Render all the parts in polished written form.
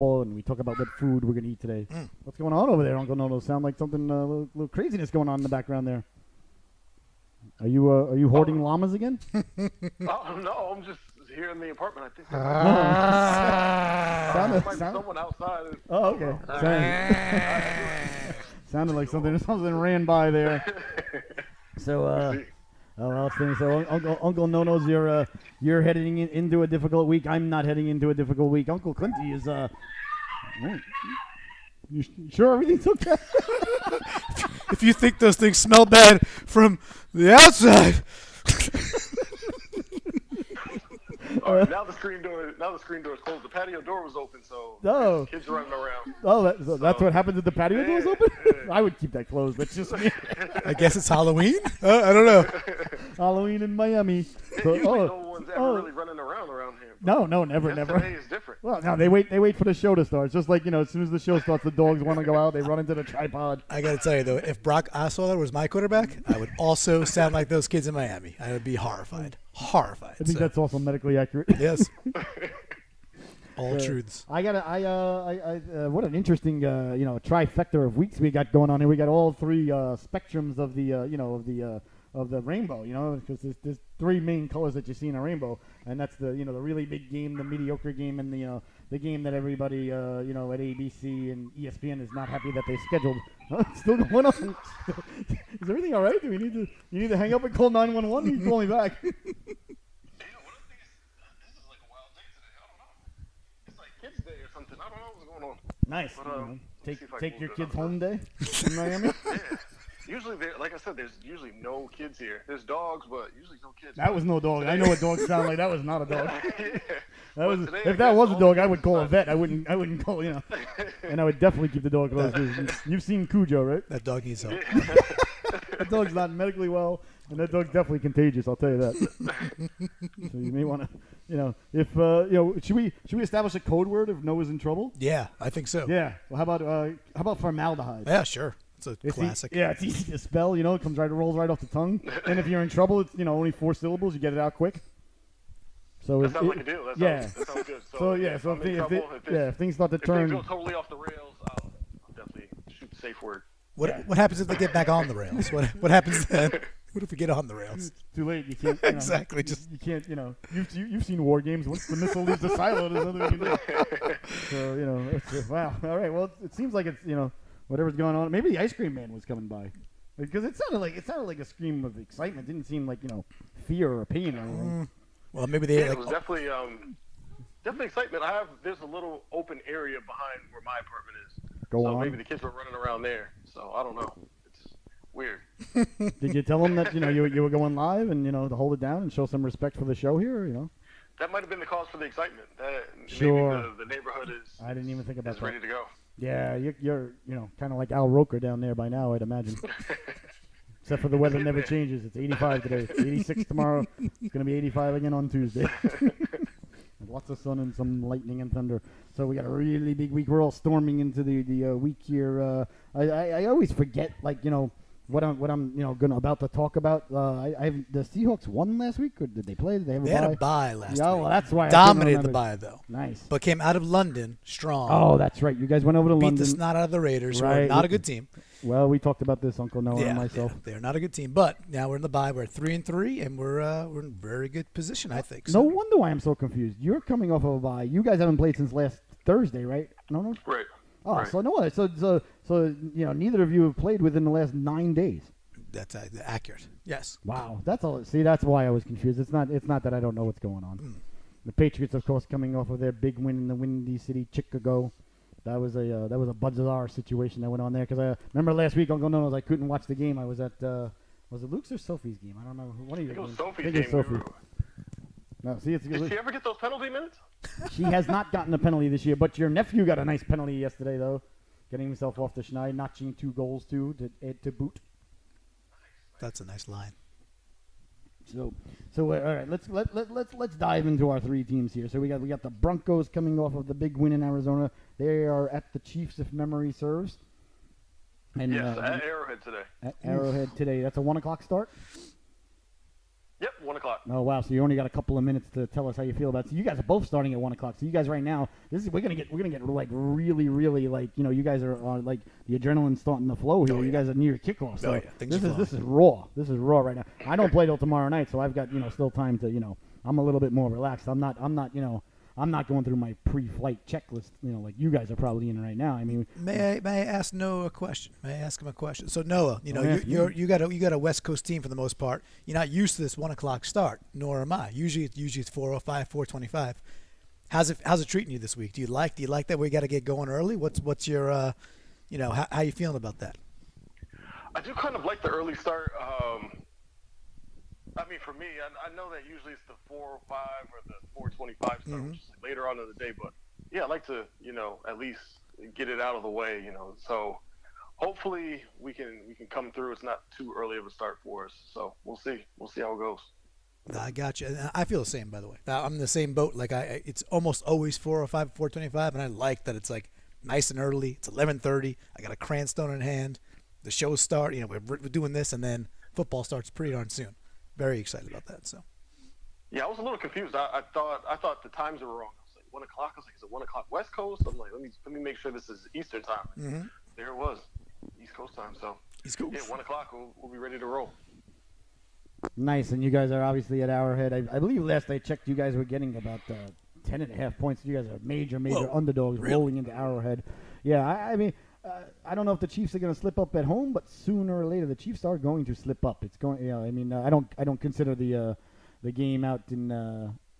and we talk about what food we're gonna eat today. What's going on over there, Uncle Nono? Sound like something little craziness going on in the background there. Are you hoarding llamas again? Oh, no, I'm just here in the apartment. I think Sounded, might be someone outside. oh, okay. Sounded like something ran by there. So, Uncle Nono's you're heading into a difficult week. I'm not heading into a difficult week. Uncle Clinty is you sure everything's okay? If you think those things smell bad from the outside. All right, now the screen door is closed. The patio door was open, so kids are running around. Oh, that's what happens if the patio door's open? I would keep that closed. That's just me. I guess it's Halloween? I don't know. Halloween in Miami. So, Usually no one's ever really running around here. No, never. Today is different. Well, no, they wait for the show to start. It's just like, as soon as the show starts, the dogs want to go out. They run into the tripod. I got to tell you, though, if Brock Osweiler was my quarterback, I would also sound like those kids in Miami. I would be horrified. I think that's also medically accurate. Yes. All truths. What an interesting, trifecta of weeks we got going on here. We got all three spectrums of the rainbow, because there's three main colors that you see in a rainbow, and that's the really big game, the mediocre game, and the game that everybody at ABC and ESPN is not happy that they scheduled. It's still going on. Is everything all right? Do you need to hang up and call 911? You call me back. One of the things, this is like a wild day today. I don't know. It's like Kids Day or something. I don't know what's going on. Nice. But, take your kids home day in Miami. Yeah. Usually, like I said, there's usually no kids here. There's dogs, but usually no kids. That was no dog. I know what dogs sound like. That was not a dog. Yeah. If that was a dog, I would call a vet. I wouldn't call, and I would definitely keep the dog close. You've seen Cujo, right? That dog needs help. That dog's not medically well, and that dog's definitely contagious. I'll tell you that. So you may want to, should we establish a code word if Noah's in trouble? Yeah, I think so. Yeah. Well, how about formaldehyde? Yeah, sure. It's a classic. It's easy to spell. It rolls right off the tongue. And if you're in trouble, it's only 4 syllables. You get it out quick. So that sounds like a deal. That sounds good. So if things start to turn, if things go totally off the rails, I'll definitely shoot the safe word. What happens if they get back on the rails? What happens then? What if we get on the rails? It's too late. You can't. Exactly. You can't. You've seen war games. Once the missile leaves the silo, there's nothing you can do. So it's wow. All right. Well, it seems like it's whatever's going on. Maybe the ice cream man was coming by, because it sounded like a scream of excitement. It didn't seem like fear or pain or anything. Well, maybe they. It was definitely excitement. There's a little open area behind where my apartment is. Go on. Maybe the kids were running around there. So I don't know. It's weird. Did you tell them that you were going live and to hold it down and show some respect for the show here? That might have been the cause for the excitement. Sure. Maybe the neighborhood is. I didn't even think about that. Ready to go. Yeah, you're kind of like Al Roker down there by now, I'd imagine. Except for the weather never changes. It's 85 today. It's 86 tomorrow. It's going to be 85 again on Tuesday. Lots of sun and some lightning and thunder. So we got a really big week. We're all storming into the week here. I always forget, what I'm about to talk about. The Seahawks won last week, or did they play? Did they have a bye? They had a bye last week. Well, that's why dominated the bye though. Nice, but came out of London strong. Oh, that's right. You guys went over to London. Beat the snot out of the Raiders. Right. Who are not a good team. Well, we talked about this, Uncle Noah and myself. Yeah, they're not a good team, but now we're in the bye. We're at 3-3, and we're in very good position, I think. No wonder why I'm so confused. You're coming off of a bye. You guys haven't played since last Thursday, right? No. Right. Oh, right. So no. So neither of you have played within the last 9 days. That's accurate. Yes. Wow. That's all. See, that's why I was confused. It's not that I don't know what's going on. The Patriots, of course, coming off of their big win in the Windy City, Chicago. That was a bizarre situation that went on there, because I remember last week, Uncle Nonos, I couldn't watch the game. I was at was it Luke's or Sophie's game? I don't remember. One of you. I think it was Sophie's game. game. Sophie. No, see, Did she ever get those penalty minutes? She has not gotten a penalty this year, but your nephew got a nice penalty yesterday, though, getting himself off the schneid, notching 2 goals to boot. That's a nice line. So all right, let's dive into our 3 teams here. So we got the Broncos coming off of the big win in Arizona. They are at the Chiefs, if memory serves. And yes, at Arrowhead today. At Arrowhead today. That's a 1:00 start. Yep, 1 o'clock. Oh wow! So you only got a couple of minutes to tell us how you feel about it. So you guys are both starting at 1 o'clock. So you guys right now, we're gonna get like really like you guys are on like the adrenaline's starting to flow here. You guys are near kickoff. So this is raw. This is raw right now. I don't play till tomorrow night, so I've got still time to I'm a little bit more relaxed. I'm not going through my pre-flight checklist, like you guys are probably in right now. I mean, may I ask Noah a question? May I ask him a question? So Noah, you got a West Coast team for the most part. You're not used to this 1 o'clock start, nor am I. Usually it's 4:05, 4:25. How's it treating you this week? Do you like that we got to get going early? What's your how you feeling about that? I do kind of like the early start. I mean, for me, I know that usually it's the 4:05 or the 4:25 start, which is later on in the day. But yeah, I like to, at least get it out of the way, So hopefully we can come through. It's not too early of a start for us. So we'll see. We'll see how it goes. I got you. I feel the same, by the way. I'm in the same boat. Like it's almost always 4:05, 4:25, and I like that it's like nice and early. It's 11:30. I got a cranstone in hand. The shows start. We're doing this, and then football starts pretty darn soon. Very excited about that. So. Yeah, I was a little confused. I thought the times were wrong. I was like 1 o'clock. I was like, is it 1 o'clock West Coast? I'm like, let me make sure this is Eastern time. Mm-hmm. There it was, East Coast time. So East Coast. Yeah, 1 o'clock. We'll be ready to roll. Nice, and you guys are obviously at Arrowhead. I believe last I checked, you guys were getting about 10.5 points. You guys are major underdogs rolling into Arrowhead. Yeah, I mean. I don't know if the Chiefs are going to slip up at home, but sooner or later the Chiefs are going to slip up. It's going. I mean, I don't consider the game out in.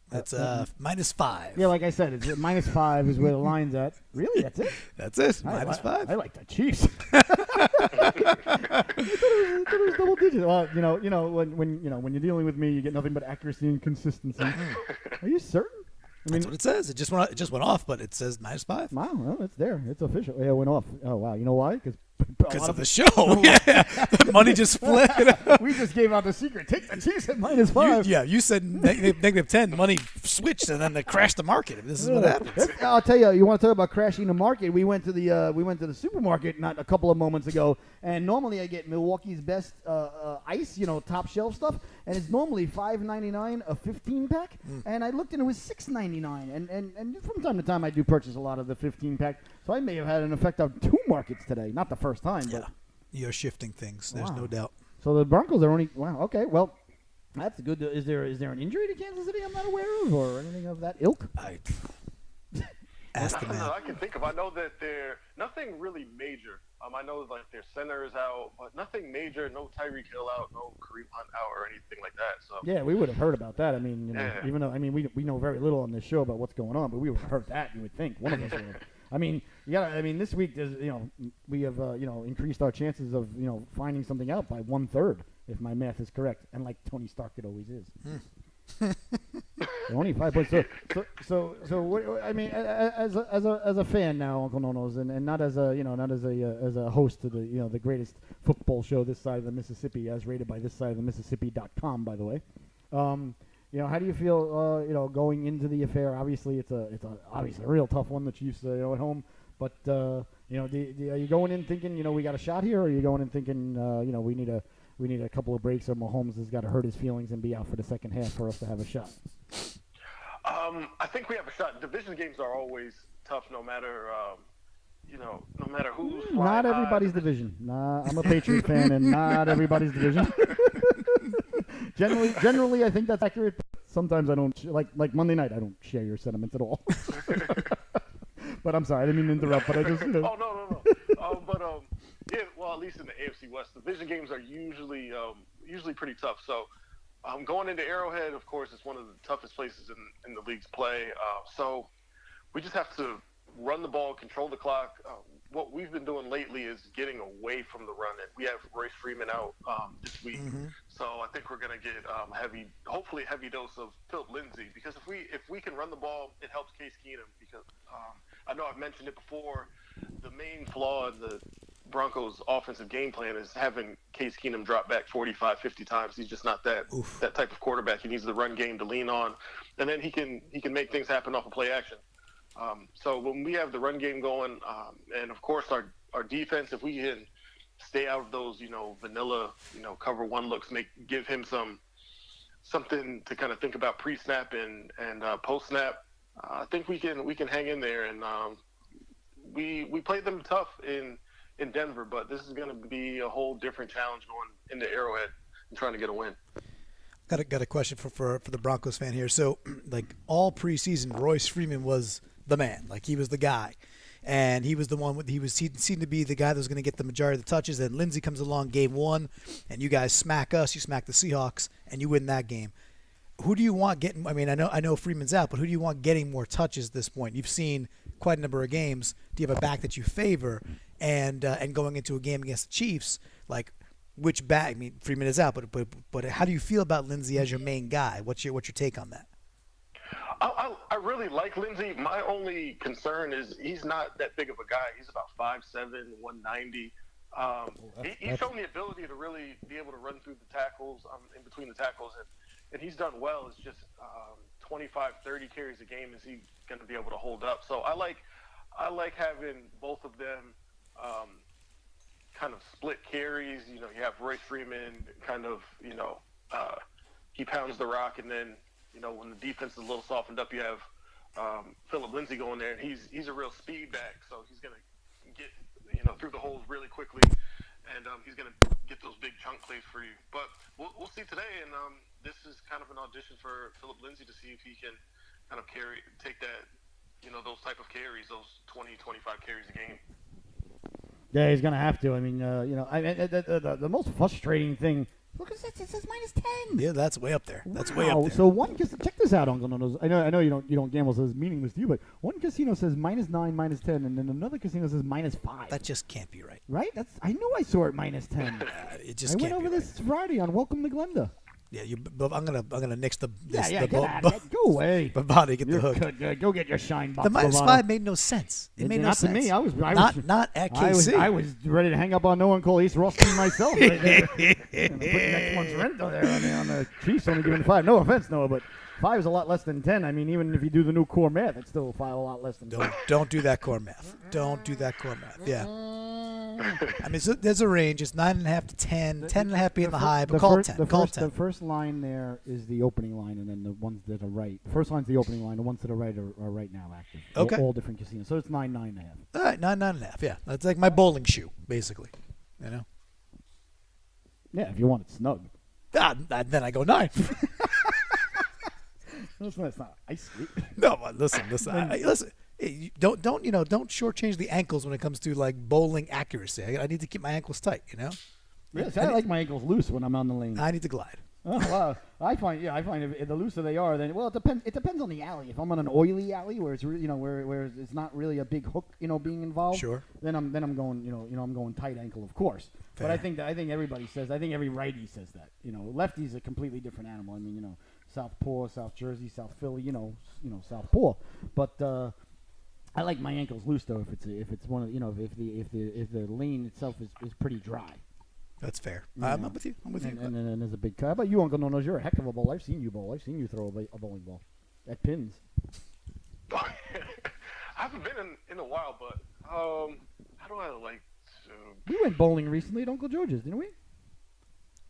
That's -5. Yeah, like I said, it's -5 is where the line's at. Really, that's it. That's it. -5. I like the Chiefs. I thought it was double digits. Well, when you're dealing with me, you get nothing but accuracy and consistency. Are you certain? I mean, that's what it says. It just went off, but it says -5. Wow, well, it's there. It's official. Yeah, it went off. Oh, wow. You know why? Because of the show. Yeah. The money just split. We just gave out the secret. Take the Chiefs at -5. You said -10. Money switched, and then they crashed the market. This is what happens. I'll tell you. You want to talk about crashing the market? We went to the supermarket not a couple of moments ago, and normally I get Milwaukee's best ice, top shelf stuff, and it's normally $5.99 a 15-pack, and I looked and it was $6.99, and from time to time I do purchase a lot of the 15-pack, so I may have had an effect on two markets today, not the first time. Yeah, but you're shifting things. There's no doubt. So the Broncos are only okay. Well, that's good. Is there an injury to Kansas City I'm not aware of, or anything of that ilk? Ask the man. I can think of. I know that they're nothing really major. I know like their center is out, but nothing major. No Tyreek Hill out, no Kareem Hunt out, or anything like that. So yeah, we would have heard about that. I mean, even though we know very little on this show about what's going on, but we would have heard that. You would think one of us would. I mean, this week there's we have increased our chances of finding something out by 1/3 if my math is correct, and like Tony Stark it always is. Only 5 points. So what, I mean, as a fan now, Uncle Nono's, and not as a host to the greatest football show this side of the Mississippi, as rated by this side of the Mississippi.com, by the way. How do you feel going into the affair? Obviously, it's obviously a real tough one. The Chiefs, at home, but are you going in thinking we got a shot here, or are you going in thinking we need a couple of breaks, or Mahomes has got to hurt his feelings and be out for the second half for us to have a shot? I think we have a shot. Division games are always tough, no matter no matter who's flying not everybody's high. Division. Nah, I'm a Patriot fan, and not everybody's division. Generally, I think that's accurate. But sometimes I don't like Monday night. I don't share your sentiments at all. But I'm sorry, I didn't mean to interrupt. But I just Oh no. Yeah. Well, at least in the AFC West, division games are usually pretty tough. So, going into Arrowhead, of course, it's one of the toughest places in the league's play. So, we just have to run the ball, control the clock. What we've been doing lately is getting away from the run. And we have Royce Freeman out this week, so I think we're going to get hopefully a heavy dose of Philip Lindsay, because if we can run the ball, it helps Case Keenum, because I know I've mentioned it before. The main flaw in the Broncos' offensive game plan is having Case Keenum drop back 45, 50 times. He's just not that type of quarterback. He needs the run game to lean on, and then he can make things happen off of play action. So when we have the run game going, and of course our defense, if we can stay out of those, vanilla, cover one looks, give him some something to kind of think about pre-snap and post-snap. I think we can hang in there, and we played them tough in Denver, but this is going to be a whole different challenge going into Arrowhead and trying to get a win. Got a question for the Broncos fan here. So, like all preseason, Royce Freeman was the man. Like he was the guy, and he was the one. He seemed to be the guy that was going to get the majority of the touches. Then Lindsey comes along game one, and you guys smack us. You smack the Seahawks, and you win that game. Who do you want getting? I mean, I know Freeman's out, but who do you want getting more touches at this point? You've seen quite a number of games. Do you have a back that you favor? And going into a game against the Chiefs, like which back? I mean, Freeman is out, but how do you feel about Lindsey as your main guy? What's your take on that? I really like Lindsey. My only concern is he's not that big of a guy. He's about 5'7", 190. He's shown the ability to really be able to run through the tackles, in between the tackles, and he's done well. It's just 25, 30 carries a game. Is he going to be able to hold up? So I like having both of them kind of split carries. You know, you have Royce Freeman kind of, he pounds the rock, and then, when the defense is a little softened up, you have Philip Lindsay going there, and he's a real speed back, so he's going to get, through the holes really quickly, and he's going to get those big chunk plays for you. But we'll see today, and this is kind of an audition for Philip Lindsay to see if he can kind of take that, those type of carries, those 20, 25 carries a game. Yeah, he's going to have to. I mean, the most frustrating thing, look at this, it says -10. Yeah, that's way up there. That's way Wow. up there. So check this out, Uncle Nonos. I know you don't gamble, so it's meaningless to you, but one casino says -9, -10, and then another casino says -5. That just can't be right. Right? I know I saw it -10. It just I can't went over be this Friday on Welcome to Glenda. Yeah, I'm gonna nix the Get out of it. Go away. Bavani, get the hook. Good. Go get your shine box. The -5 made no sense. It made no sense. Not to me. I was not at KC. I was ready to hang up on no one call East Ruskin myself. Right there. And put next month's rent there on the Chiefs only giving 5. No offense, Noah, but 5 is a lot less than 10. I mean, even if you do the new core math, it's still a lot less than 10. Don't do that core math. Don't do that core math. Yeah. I mean, so there's a range. It's 9.5 to 10. 10.5 being the high, but call it 10. Call it 10. The first line there is the opening line, and then the ones that are right. The first line's the opening line. The ones that are right are right now active. Okay. All different casinos. So it's 9, 9.5. All right, 9.5. Yeah, that's like my bowling shoe, basically. Yeah, if you want it snug. Then I go 9. That's not ice skate. No, but listen. Listen. Hey, don't shortchange the ankles when it comes to like bowling accuracy. I need to keep my ankles tight. Yes, I like my ankles loose when I'm on the lane. I need to glide. Oh, wow. I find if the looser they are, then it depends. It depends on the alley. If I'm on an oily alley where it's where it's not really a big hook being involved. Sure. Then I'm going I'm going tight ankle, of course. Fair. But I think everybody says. I think every righty says that. Lefty's a completely different animal. I mean Southpaw, South Jersey, South Philly. Southpaw. But I like my ankles loose though. If it's one of if the lane itself is pretty dry. That's fair. I'm with you. And there's a big cut. But you, Uncle Nonos, you're a heck of a bowler. I've seen you bowl. I've seen you throw a bowling ball at pins. I haven't been in a while, but how do I like to? We went bowling recently at Uncle George's, didn't we?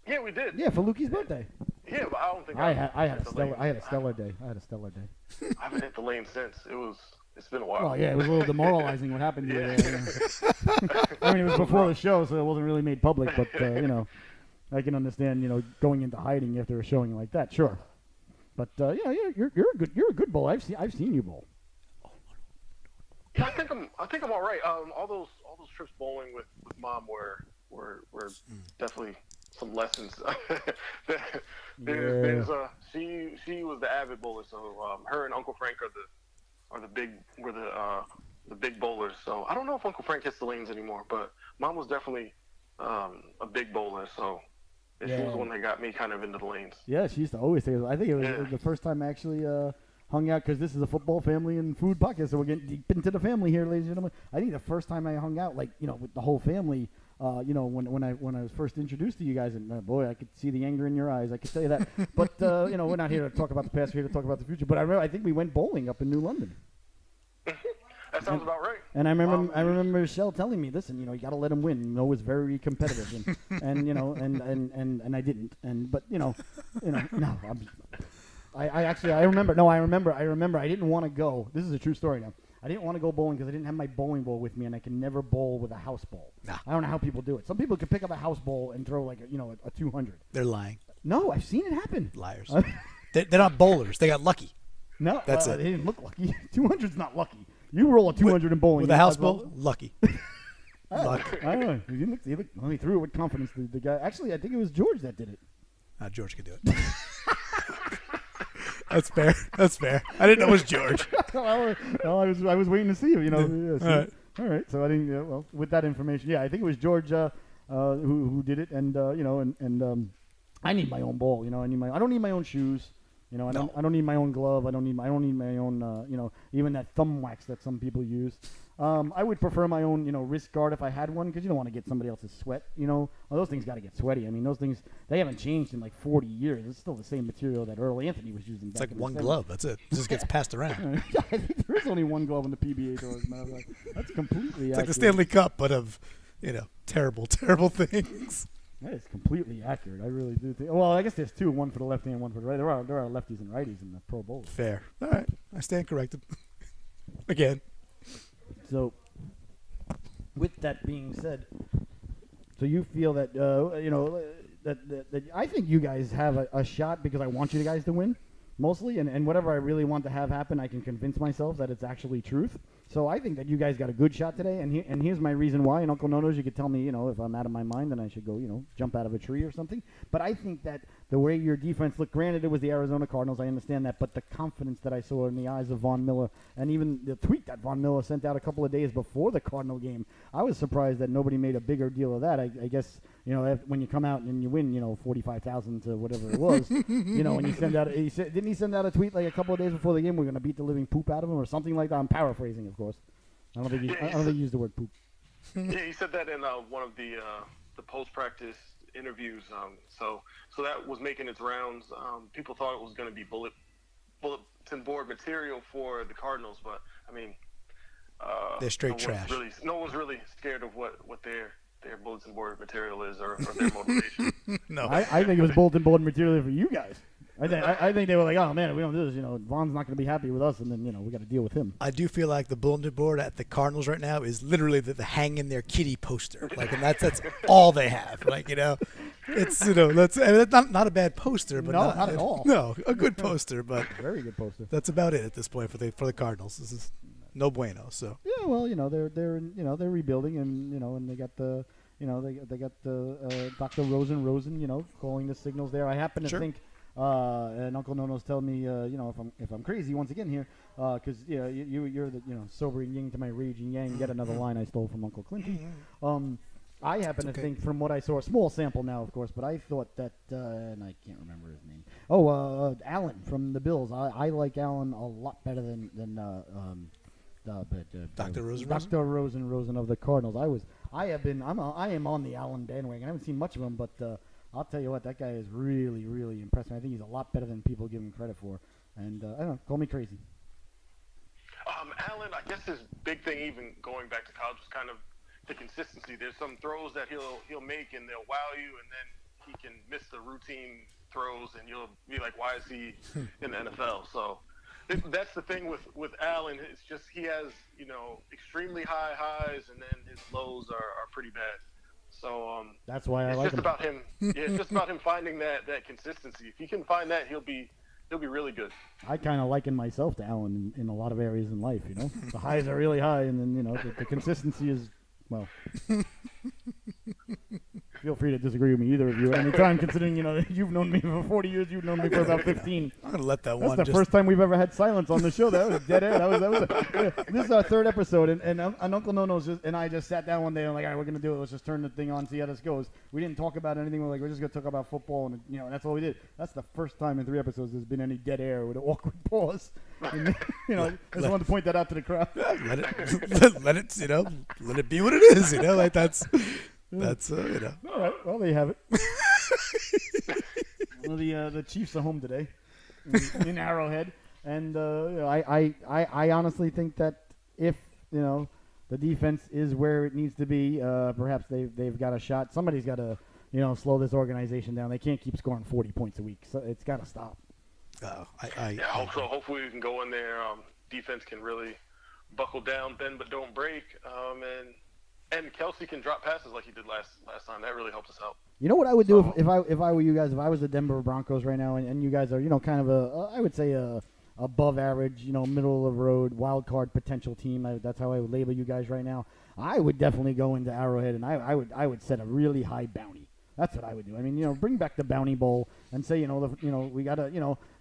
Yeah, we did. Yeah, for Lukey's birthday. Yeah, but I don't think I had a stellar day. I haven't hit the lane since. It's been a while. Well, yeah, it was a little demoralizing what happened to you there. I mean, it was before the show, so it wasn't really made public. But I can understand, going into hiding after a showing like that. Sure, but you're a good bowler. I've seen you bowl. Yeah, I think I'm all right. All those trips bowling with Mom were definitely some lessons. She was the avid bowler, so her and Uncle Frank are the big bowlers. So I don't know if Uncle Frank hits the lanes anymore, but Mom was definitely a big bowler. So she was the one that got me kind of into the lanes. Yeah, she used to always say. I think it was the first time I actually hung out, because this is a football family and food podcast, so we're getting deep into the family here, ladies and gentlemen. I think the first time I hung out, with the whole family. When I was first introduced to you guys, and boy, I could see the anger in your eyes. I could tell you that. But we're not here to talk about the past. We're here to talk about the future. But I think we went bowling up in New London. That sounds about right. And I remember Michelle telling me, listen, you got to let him win. Noah was very competitive, and I didn't. But no, I remember I didn't want to go. This is a true story now. I didn't want to go bowling because I didn't have my bowling ball with me, and I can never bowl with a house ball. Nah. I don't know how people do it. Some people can pick up a house ball and throw like a 200. They're lying. No, I've seen it happen. Liars. They're not bowlers. They got lucky. No, that's it. They didn't look lucky. 200's not lucky. You roll a 200 in bowling with a house ball. Lucky. Luck. I don't know. He threw it with confidence. The guy. Actually, I think it was George that did it. George could do it. That's fair. I didn't know it was George. I was waiting to see you. Yeah. All right. So I didn't. Well, with that information, I think it was George who did it, and I need my own ball. I don't need my own shoes. I don't need my own glove. I don't need my own. Even that thumb wax that some people use. I would prefer my own, wrist guard if I had one, because you don't want to get somebody else's sweat. Well, those things got to get sweaty. I mean, those things, they haven't changed in like 40 years. It's still the same material that Earl Anthony was using. It's like one glove. That's it. It just gets passed around. I think there is only one glove on the PBA tour. That's completely. It's like the Stanley Cup, but of terrible, terrible things. That is completely accurate. I really do think. Well, I guess there's two, one for the lefty and one for the right. There are lefties and righties in the Pro Bowl. Fair. All right, I stand corrected. Again. So, with that being said, so you feel that that I think you guys have a shot because I want you guys to win, mostly, and whatever I really want to have happen, I can convince myself that it's actually truth. So I think that you guys got a good shot today, and here's my reason why. And Uncle Nono's, you could tell me, if I'm out of my mind, then I should go, jump out of a tree or something. But I think that the way your defense looked, granted it was the Arizona Cardinals, I understand that, but the confidence that I saw in the eyes of Von Miller, and even the tweet that Von Miller sent out a couple of days before the Cardinal game, I was surprised that nobody made a bigger deal of that. I guess, when you come out and you win, 45,000 to whatever it was, when you send out, didn't he send out a tweet like a couple of days before the game, we're going to beat the living poop out of him or something like that? I'm paraphrasing, of course. I don't think he used the word poop. Yeah, he said that in one of the post-practice interviews. So that was making its rounds. People thought it was going to be bulletin board material for the Cardinals, but I mean, they're straight trash. No one's really scared of what their bulletin board material is or their motivation. No, I think it was bulletin board material for you guys. I think they were like, oh man, if we don't do this, Von's not going to be happy with us, and then we got to deal with him. I do feel like the bulletin board at the Cardinals right now is literally the hang in their kitty poster, and that's all they have. It's that's not a bad poster, but not at all. No, a good poster, but very good poster. That's about it at this point for the Cardinals. This is no bueno. So yeah, well, they're rebuilding, and they got the. They got the Dr. Rosen, calling the signals there. I happen to think, and Uncle Nono's telling me, if I'm crazy once again here, because you're the sobering yin to my raging yang. Yet another line I stole from Uncle Clinty. I happen to think, from what I saw, a small sample now, of course, but I thought that, and I can't remember his name. Allen from the Bills. I like Allen a lot better than Dr. Rosen. Dr. Rosen of the Cardinals. I am on the Allen bandwagon. I haven't seen much of him, but I'll tell you what, that guy is really, really impressive. I think he's a lot better than people give him credit for. And I don't know, call me crazy. Allen, I guess his big thing, even going back to college, was kind of the consistency. There's some throws that he'll make and they'll wow you, and then he can miss the routine throws, and you'll be like, why is he in the NFL? So that's the thing with Allen. It's just he has extremely high highs, and then his lows are pretty bad. So that's why I like him. It's just about him finding that consistency. If he can find that, he'll be really good. I kind of liken myself to Allen in a lot of areas in life. The highs are really high, and then the consistency is, well. Feel free to disagree with me, either of you, at any time, considering, you've known me for 40 years, you've known me for about 15. I'm going to let that That's the first time we've ever had silence on the show. That was dead air. This is our third episode, and Uncle Nono's and I just sat down one day and like, all right, we're going to do it. Let's just turn the thing on, see how this goes. We didn't talk about anything. We're just going to talk about football, and that's all we did. That's the first time in 3 episodes there's been any dead air with an awkward pause. And, I just wanted to point that out to the crowd. Let it be what it is, That's All right. Well, there you have it. Well, the Chiefs are home today in Arrowhead, and I honestly think that if the defense is where it needs to be. Perhaps they've got a shot. Somebody's got to, slow this organization down. They can't keep scoring 40 points a week. So it's got to stop. Hopefully we can go in there. Defense can really buckle down, bend but don't break, and Kelsey can drop passes like he did last time. That really helps us out. You know what I would do if I were you guys? If I was the Denver Broncos right now, and you guys are kind of I would say a above average, middle of the road wild card potential team. That's how I would label you guys right now. I would definitely go into Arrowhead, and I would set a really high bounty. That's what I would do. I mean, bring back the Bounty Bowl and say, we gotta,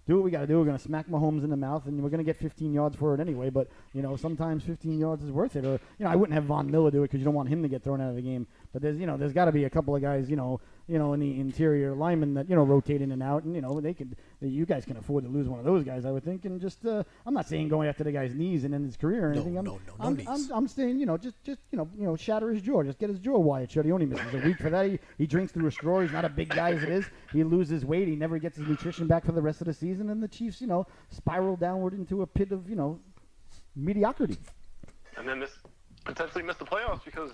do what we gotta do. We're gonna smack Mahomes in the mouth, and we're gonna get 15 yards for it anyway. But sometimes 15 yards is worth it. Or I wouldn't have Von Miller do it because you don't want him to get thrown out of the game. But there's got to be a couple of guys, in the interior linemen that rotate in and out, and you guys can afford to lose one of those guys, I would think. And just I'm not saying going after the guy's knees and end his career or anything. No knees. I'm saying just shatter his jaw, just get his jaw wired shut. He only misses a week for that. He drinks through a straw. He's not a big guy as it is. He loses weight. He never gets his nutrition back for the rest of the season, and the Chiefs spiral downward into a pit of mediocrity. And then this potentially miss the playoffs because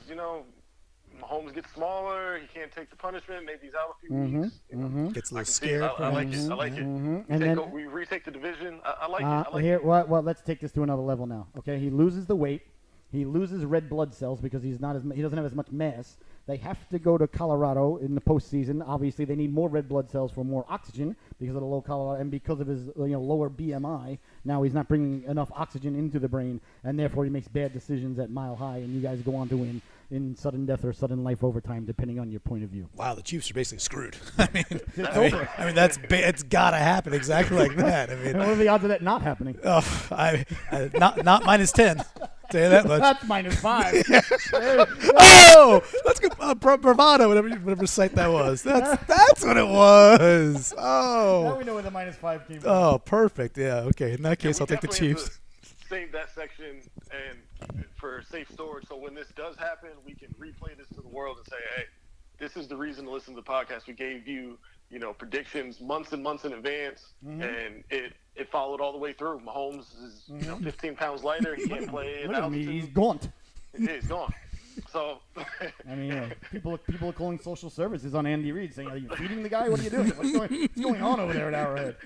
Mahomes gets smaller. He can't take the punishment. Maybe he's out a few weeks. Gets a little scared. I like it. I like it. And we retake the division. I like it. Well, let's take this to another level now. Okay, he loses the weight. He loses red blood cells because he doesn't have as much mass. They have to go to Colorado in the postseason. Obviously, they need more red blood cells for more oxygen because of the low Colorado and because of his lower BMI. Now he's not bringing enough oxygen into the brain, and therefore he makes bad decisions at Mile High. And you guys go on to win in sudden death or sudden life overtime, depending on your point of view. Wow, the Chiefs are basically screwed. I mean, it's got to happen exactly like that. I mean, and what are the odds of that not happening? Oh, not -10. Tell you that much. That's -5. Oh, let's go bravado, whatever site that was. That's what it was. Oh, now we know where the -5 came from. Oh, perfect. Yeah. Okay. In that case, I'll take the Chiefs. Save that section and for safe storage, so when this does happen, we can replay this to the world and say, "Hey, this is the reason to listen to the podcast. We gave you, predictions months and months in advance, and it followed all the way through. Mahomes is 15 pounds lighter. He can't play in altitude. He's gaunt. Yeah, he's gone. So, I mean, people are calling social services on Andy Reid saying, "Are you feeding the guy? What are you doing? What's going on over there at Arrowhead?"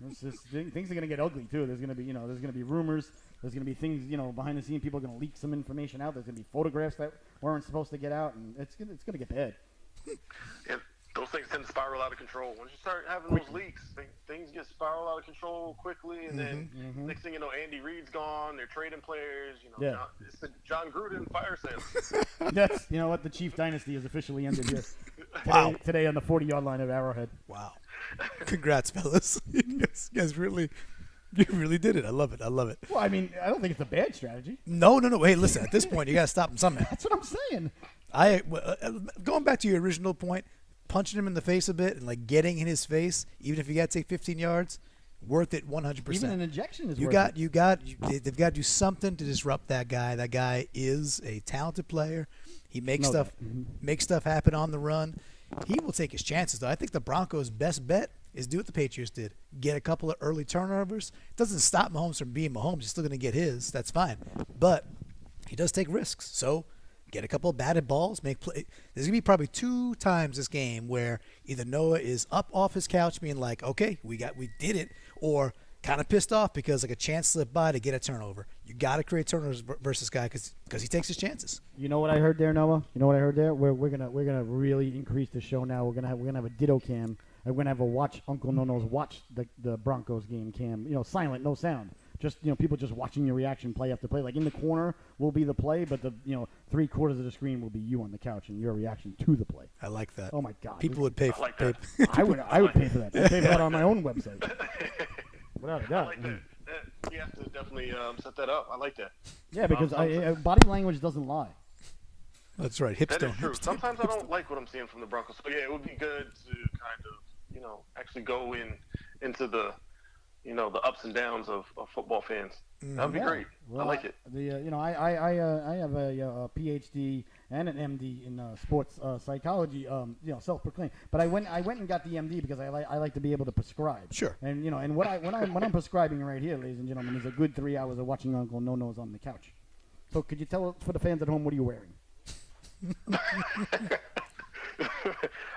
It's just, things are going to get ugly too. There's going to be rumors. There's going to be things, behind the scenes. People are going to leak some information out. There's going to be photographs that weren't supposed to get out, and it's going to get bad. Yeah, those things tend to spiral out of control. Once you start having those leaks, things get spiral out of control quickly, and then next thing you know, Andy Reid's gone. They're trading players. It's the John Gruden fire sale. That's what the Chief dynasty has officially ended here. Wow! Today on the 40-yard line of Arrowhead. Wow! Congrats, fellas! You guys really. You really did it. I love it. Well, I mean, I don't think it's a bad strategy. No. Hey, listen. At this point, you got to stop him somehow. That's what I'm saying. Going back to your original point, punching him in the face a bit and getting in his face, even if you got to take 15 yards, worth it 100%. Even an injection is worth it. They've got to do something to disrupt that guy. That guy is a talented player. He makes stuff happen on the run. He will take his chances, though. I think the Broncos' best bet is do what the Patriots did. Get a couple of early turnovers. It doesn't stop Mahomes from being Mahomes. He's still going to get his. That's fine. But he does take risks. So get a couple of batted balls, make play. There's going to be probably 2 times this game where either Noah is up off his couch being like, okay, we did it, or kind of pissed off because a chance slipped by to get a turnover. You got to create turnovers versus guy because he takes his chances. You know what I heard there, Noah? You know what I heard there? We're gonna really increase the show now. We're gonna have a ditto cam. And we're gonna have a watch Uncle Nono's watch the Broncos game cam. Silent, no sound. Just people just watching your reaction play after play. Like in the corner will be the play, but the 3/4 of the screen will be you on the couch and your reaction to the play. I like that. Oh my God! People would pay for that. I would pay for that. I'd pay for that on my own website. Without a doubt. I like that. You have to definitely set that up. I like that. Yeah, because body language doesn't lie. That's right. Hips that don't. Is true. Sometimes I don't like what I'm seeing from the Broncos. So yeah, it would be good to kind of actually go into the the ups and downs of football fans. That would be great. Well, I like it. I have a PhD and an MD in sports psychology. Self-proclaimed. But I went and got the MD because I like to be able to prescribe. Sure. And when I'm prescribing right here, ladies and gentlemen, is a good 3 hours of watching Uncle Nono's on the couch. So could you tell for the fans at home, what are you wearing?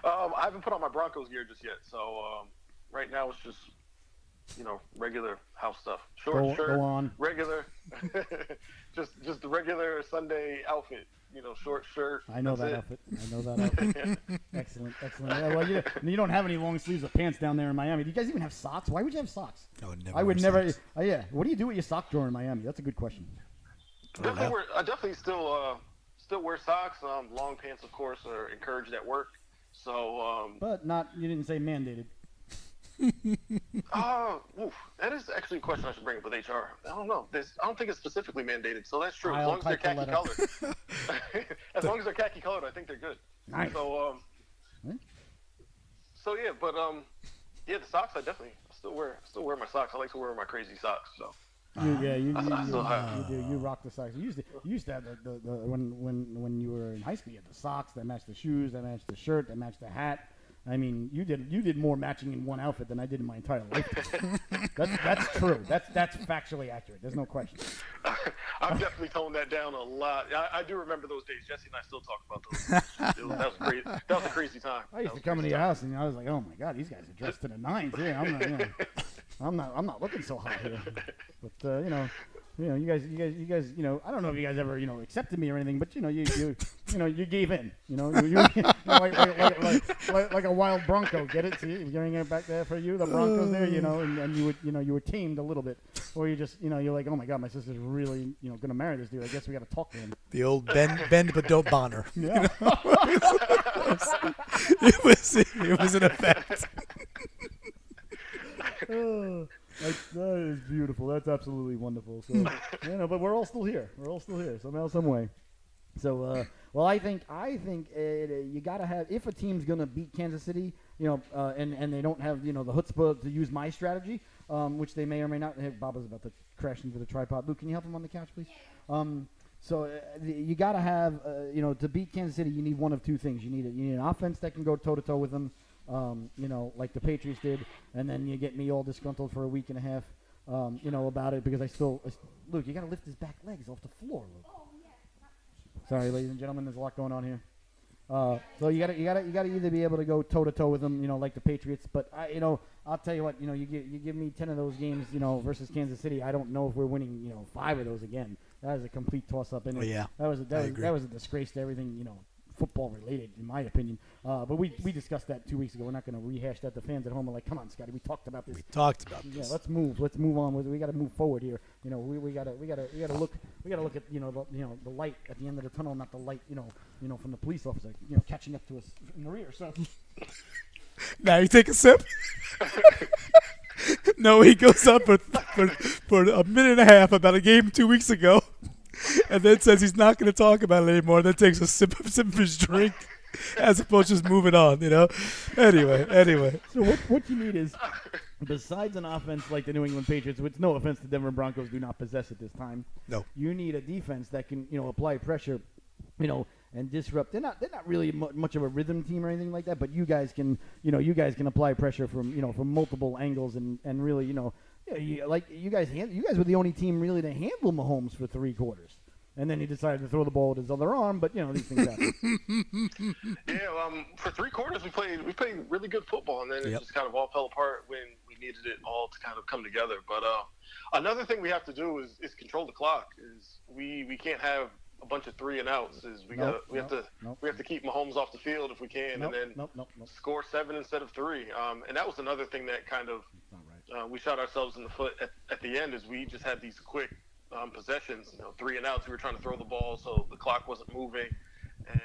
I haven't put on my Broncos gear just yet, so right now it's just regular house stuff. Short shirt, go on. regular, just the regular Sunday outfit. Short shirt. I know that outfit. Excellent. Yeah, well, you don't have any long sleeves of pants down there in Miami. Do you guys even have socks? Why would you have socks? I would never. Yeah. What do you do with your sock drawer in Miami? That's a good question. I definitely still wear socks. Long pants, of course, are encouraged at work. So. But not. You didn't say mandated. That is actually a question I should bring up with HR. I don't know. I don't think it's specifically mandated, so that's true. As long as they're khaki colored. As long as they're khaki colored, I think they're good. Nice. So, the socks I still wear my socks. I like to wear my crazy socks. So. You do. You rock the socks. You used to have the when you were in high school, you had the socks that matched the shoes, that matched the shirt, that matched the hat. I mean, you did more matching in one outfit than I did in my entire life. That's true. That's factually accurate. There's no question. I've definitely toned that down a lot. I do remember those days. Jesse and I still talk about those. That was great. That was a crazy time. I used to come into your house and I was like, oh my God, these guys are dressed to the nines. Yeah, I'm not looking so hot here. But you guys, I don't know if you guys ever, accepted me or anything, but you gave in, like a wild bronco. Get it? See, you're getting it back there for you, the Broncos there, and you were tamed a little bit, or you just, you're like, oh my God, my sister's really, gonna marry this dude. I guess we got to talk to him. The old bend but don't bonner. Yeah. It was an effect. That is beautiful. That's absolutely wonderful. So, but we're all still here. Somehow, some way. So, I think you gotta have, if a team's gonna beat Kansas City, and they don't have the chutzpah to use my strategy, which they may or may not. Hey, Bob is about to crash into the tripod. Luke, can you help him on the couch, please? You gotta have, to beat Kansas City, you need one of two things. You need an offense that can go toe to toe with them. Like the Patriots did, and then you get me all disgruntled for a week and a half, about it because Luke, you got to lift his back legs off the floor, Luke. Sorry, ladies and gentlemen, there's a lot going on here. So you got to either be able to go toe to toe with them, like the Patriots. But I'll tell you what, you give me 10 of those games, versus Kansas City. I don't know if we're winning, 5 of those again. That is a complete toss up. And that was a disgrace to everything, football related, in my opinion. But we discussed that 2 weeks ago. We're not going to rehash that. The fans at home are like, come on, Scotty, we talked about this. Yeah, let's move on. We got to move forward here. We got to look at the light at the end of the tunnel, not the light from the police officer catching up to us in the rear. So now you take a sip. No, he goes up for a minute and a half about a game 2 weeks ago. And then says he's not going to talk about it anymore. Then takes a sip of his drink, as opposed to just moving on. Anyway. So what you need is, besides an offense like the New England Patriots, which no offense to Denver Broncos do not possess at this time. No. You need a defense that can apply pressure, and disrupt. They're not really much of a rhythm team or anything like that. But you guys can apply pressure from multiple angles and really you guys were the only team really to handle Mahomes for 3 quarters, and then he decided to throw the ball with his other arm. But these things happen. Yeah, for 3 quarters we played really good football, and then it just kind of all fell apart when we needed it all to kind of come together. But another thing we have to do is control the clock. Is we can't have a bunch of 3 and outs. We have to keep Mahomes off the field if we can, and then score 7 instead of 3. And that was another thing that kind of. We shot ourselves in the foot at the end, as we just had these quick possessions, 3 and outs. We were trying to throw the ball, so the clock wasn't moving, and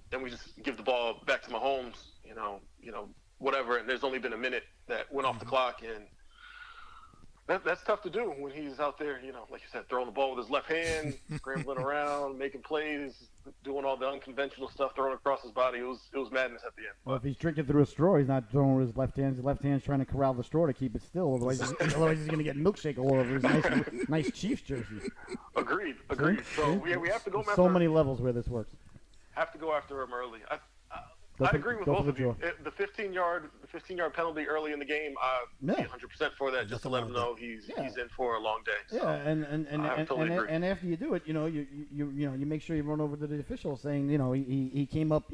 then we just give the ball back to Mahomes, whatever. And there's only been a minute that went off the clock, and that's tough to do when he's out there, like you said, throwing the ball with his left hand, scrambling around, making plays, doing all the unconventional stuff, throwing across his body. It was madness at the end. Well, if he's drinking through a straw, he's not throwing with his left hand. His left hand's trying to corral the straw to keep it still. Otherwise he's going to get milkshake all over his nice Chiefs jersey. Agreed. So we have to go. So many levels where this works. Have to go after him early. I agree with both of you. The 15-yard penalty early in the game, I'm 100% for that. Just to let him know he's in for a long day. So and after you do it, you make sure you run over to the official saying, he came up,